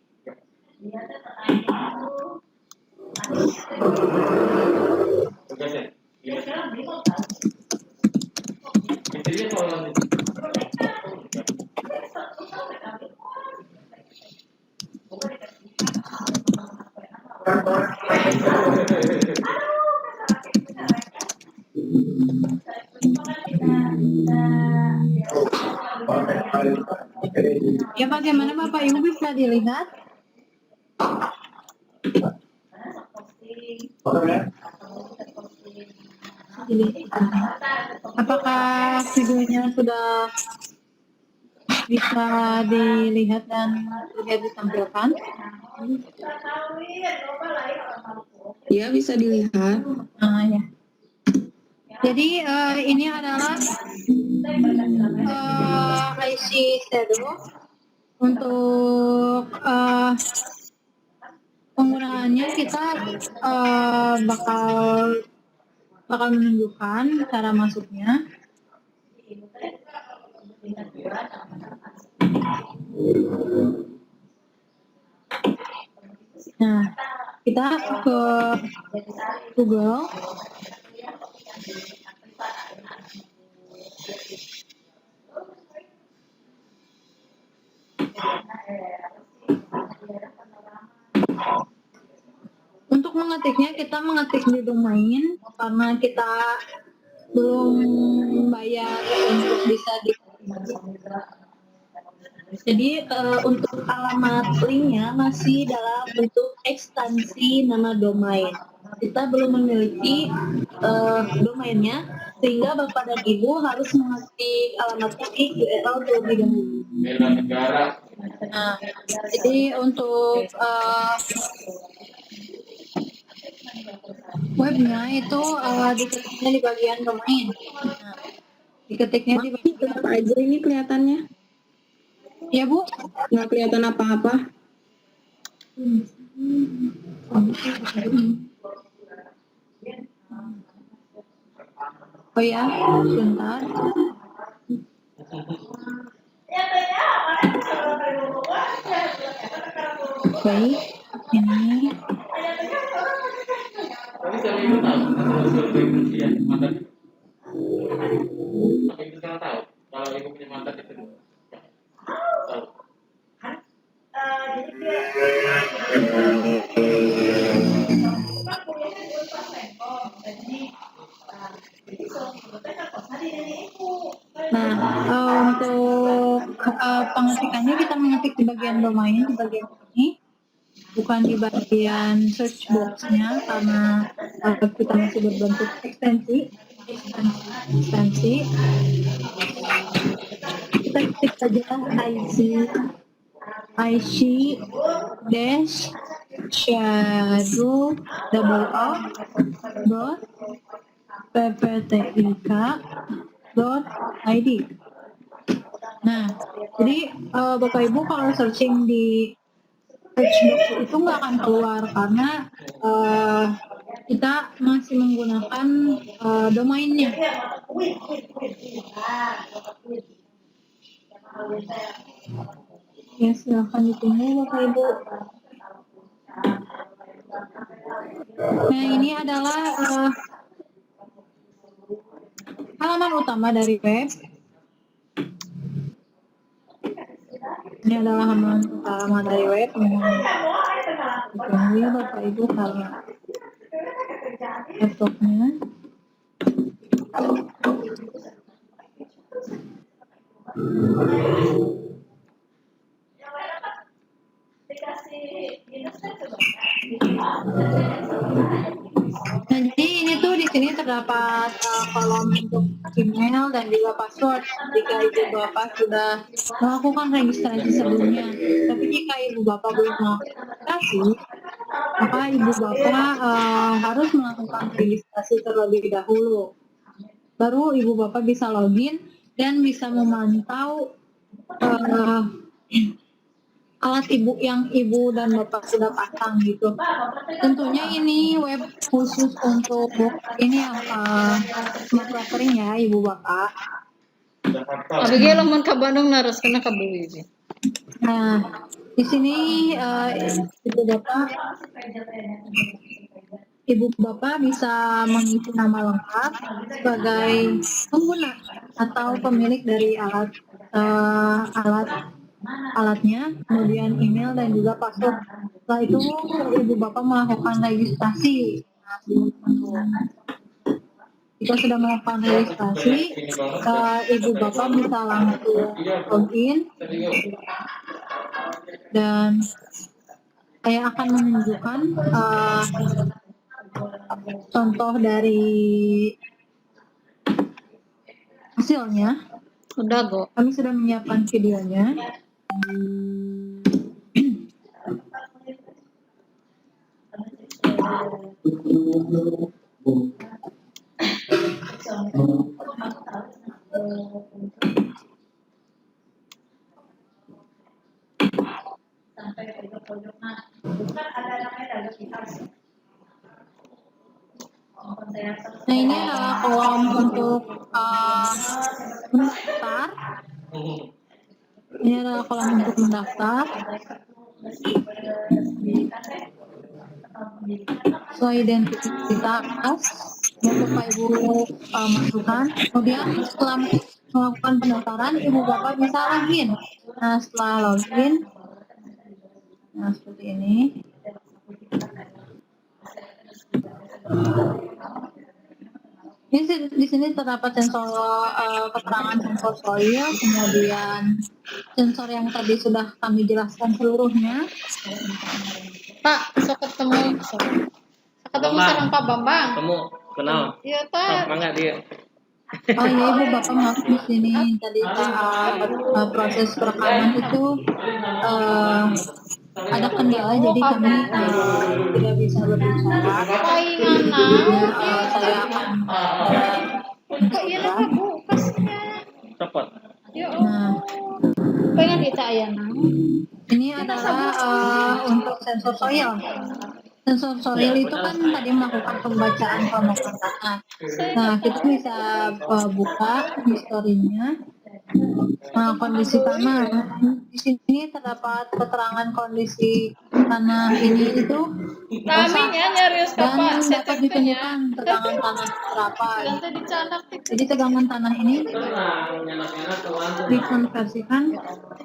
Tugasnya. Intinya kalau nanti. Ya, bagaimana Bapak Ibu bisa dilihat? Apakah videonya sudah bisa dilihat dan sudah ditampilkan? Ya, bisa dilihat. Ya. Jadi ini adalah IC Shadow untuk penggunaannya kita bakal menunjukkan cara masuknya. Nah, kita ke Google. Untuk mengetiknya kita mengetik di domain karena kita belum bayar untuk bisa di. Jadi untuk alamat linknya masih dalam bentuk ekstensi nama domain. Kita belum memiliki domainnya, sehingga Bapak dan Ibu harus mengetik alamatnya di URL terlebih dahulu. Bela negara. Nah, jadi untuk webnya itu diketiknya di bagian domain. Nah, diketiknya di bagian Apa aja ini kelihatannya? ya Bu. Nggak kelihatan apa-apa. Oh ya, sebentar. Baik, ini. Tapi siapa yang tahu? Kalau sudah ya mantan. Tapi itu sekarang tahu. Kalau ibu punya mantan itu tahu. Nah, untuk pengetikannya kita mengetik di bagian domain, di bagian ini, bukan di bagian search box-nya karena kita masih berbentuk ekstensi. Kita ketik saja IC IC dash shadow double off dot pptik.id. Nah, jadi Bapak Ibu kalau searching di search box itu nggak akan keluar karena kita masih menggunakan domainnya. Ya, silahkan ditunggu Bapak Ibu. Nah, ini adalah halaman utama dari web. Ini adalah halaman utama dari web. Ditunggu ya Bapak Ibu karena laptopnya. Nah, jadi ini tuh di sini terdapat kolom untuk email dan juga password jika Ibu Bapak sudah melakukan registrasi sebelumnya. Tapi jika Ibu Bapak belum melakukan registrasi, maka Ibu Bapak harus melakukan registrasi terlebih dahulu. Baru Ibu Bapak bisa login dan bisa memantau alat Ibu yang Ibu dan Bapak sudah pasang gitu. Tentunya ini web khusus untuk ini yang smart watering ya Ibu Bapak. Abi ge lamun ka Bandung naraskeun ka Bui. Nah, di sini Ibu Bapak bisa mengisi nama lengkap sebagai pengguna atau pemilik dari alatnya, kemudian email dan juga password. Setelah itu Ibu Bapak melakukan registrasi. Jika sudah melakukan registrasi, Ibu Bapak bisa langsung login dan saya akan menunjukkan contoh dari hasilnya. Udah go. Kami sudah menyiapkan videonya. Nah, ini adalah kolom untuk mendaftar. Ini adalah kolom untuk mendaftar. Sesuai identitas yang Bapak Ibu masukkan. Kemudian setelah melakukan pendaftaran, Ibu Bapak bisa login. Nah, setelah login, nah seperti ini. Di sini terdapat sensor keterangan sensor soil, kemudian sensor yang tadi sudah kami jelaskan seluruhnya. Pak, sok ketemu sareng Pak Bambang. Kamu kenal? Iya, Pak. Mangga dia. Oh iya Ibu Bapak, maaf di sini tadi proses rekaman itu ada kendala, jadi kami tidak bisa berbicara. Paingan Ya, saya akan kok iya na Bu kasnya. Cepat. Ya Nah, pengen kita aya naon. ini adalah untuk sensor soil. Sensor soil itu kan tadi melakukan pembacaan permukaan tanah. Nah, kita bisa buka historinya. Nah, kondisi tanah. Di sini terdapat keterangan kondisi tanah ini itu Kami nyarius ka Pak, dan dapat ditunjukkan tegangan tanah berapa. Ganti dicanak Jadi tegangan tanah ini dikonversikan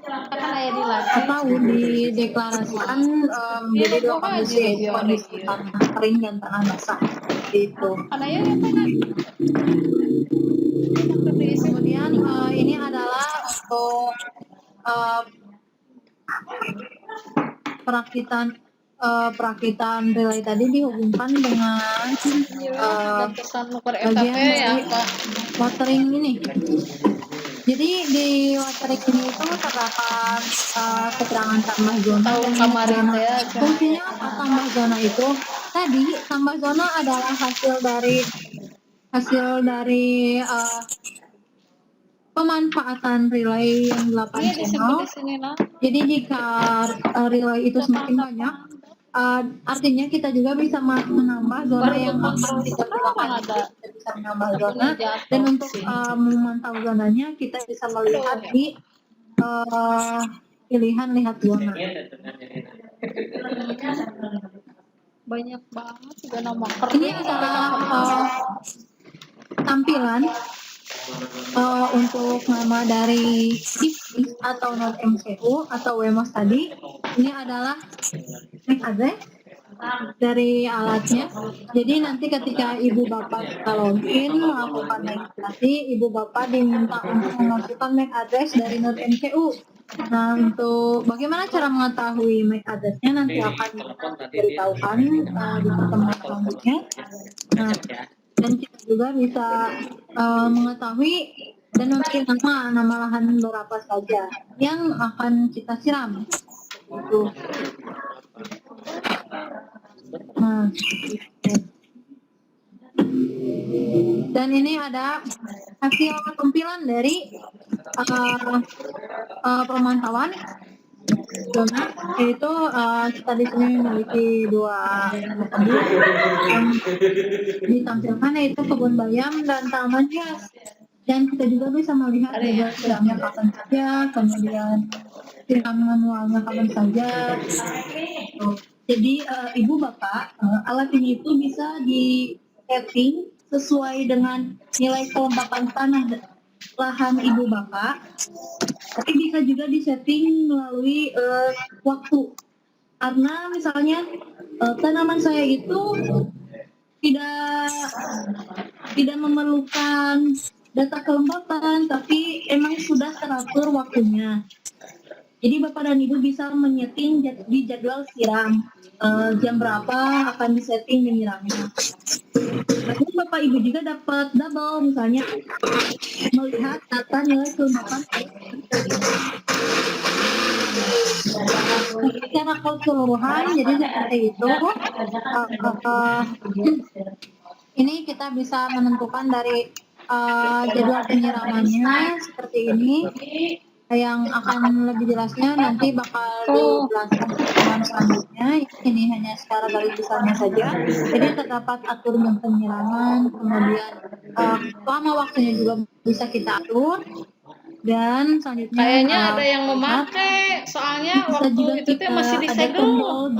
akan aya di live. atau dideklarasikan menjadi dua kondisi tanah kering dan tanah basah. Itu. Kan aya ya Pak. Kemudian ini adalah untuk perakitan relay tadi dihubungkan dengan Dan pesan nuker bagian FKP ya dari Pak. watering ini. Jadi di Waterik ini itu terdapat keterangan tambah zona Tahu dan kamar minyak zona. itu ya. Fungsinya apa tambah zona itu? Tadi tambah zona adalah hasil dari pemanfaatan relay yang 8 Iya disimpan channel. di sini lah. Jadi jika relay itu semakin banyak, artinya kita juga bisa menambah zona yang akan kita gunakan. Jadi kita bisa menambah zona dan untuk memantau zonanya kita bisa melihat di pilihan lihat zona. Banyak banget juga nama keren. Ini adalah tampilan untuk nama dari IFIS atau Node MCU atau WMOS tadi. Ini adalah MAC address dari alatnya. Jadi nanti ketika ibu bapak kita login melakukan registrasi, ibu bapak diminta untuk memasukkan MAC address dari Node MCU. Nah, untuk bagaimana cara mengetahui MAC address-nya nanti akan diberitahukan di pertemuan selanjutnya. Nah, dan kita juga bisa mengetahui dan memberi nama lahan berapa saja yang akan kita siram. Itu. Nah, dan ini ada hasil kompilan dari pemantauan zona, yaitu kita di sini memiliki 2 kebun yang ditampilkan, yaitu kebun bayam dan tanaman hias. Dan kita juga bisa melihat jadwal siramnya kapan saja, kemudian siram manualnya kapan saja. Jadi ibu bapak, alat ini itu bisa di setting sesuai dengan nilai kelembapan tanah lahan ibu bapak, tapi bisa juga disetting melalui waktu. Karena misalnya tanaman saya itu tidak memerlukan data kelembapan, tapi emang sudah teratur waktunya. Jadi bapak dan ibu bisa menyeting di jadwal siram jam berapa akan disetting menyiramnya. Lalu bapak ibu juga dapat double, misalnya melihat data nilai kelembapan. Secara keseluruhan jadi seperti itu. Ini kita bisa menentukan dari jadwal penyiramannya seperti ini. Yang akan lebih jelasnya nanti bakal dijelaskan pertemuan selanjutnya. Ini hanya secara garis besarnya saja. Jadi terdapat atur jam penyiraman, kemudian lama waktunya juga bisa kita atur. Dan selanjutnya Kayaknya ada yang memakai, soalnya bisa juga waktu itu kita masih ada disegel. tombol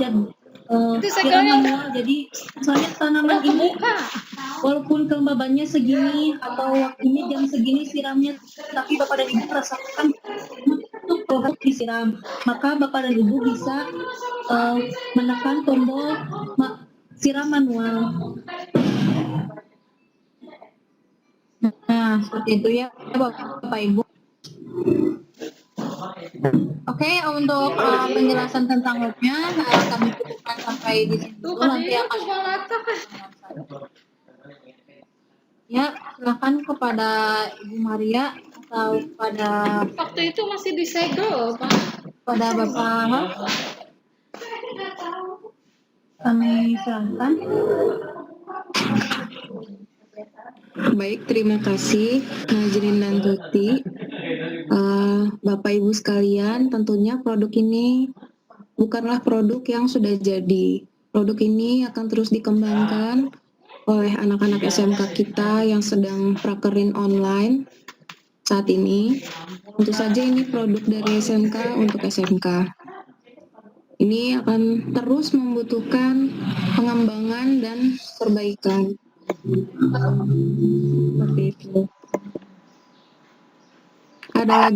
Itu siram segelnya manual. Jadi misalnya tanaman udah ini kebuka. walaupun kelembabannya segini atau waktunya jam segini siramnya, tapi bapak dan ibu merasakan untuk proses disiram, maka bapak dan ibu bisa menekan tombol siram manual. Nah, seperti itu ya bapak ibu. Oke, untuk penjelasan tentang webnya kami cukupkan sampai di sini Tuh dulu. kan Nanti dia akan coba latak. ya silakan kepada Ibu Maria atau kepada Waktu itu masih disegel, Pak. Bapak, kami silakan. Baik, terima kasih Najrin dan Tuti. Bapak Ibu sekalian, tentunya produk ini bukanlah produk yang sudah jadi. Produk ini akan terus dikembangkan oleh anak-anak SMK kita yang sedang prakerin online saat ini. Tentu saja ini produk dari SMK untuk SMK. Ini akan terus membutuhkan pengembangan dan perbaikan. Seperti itu. Ada lagi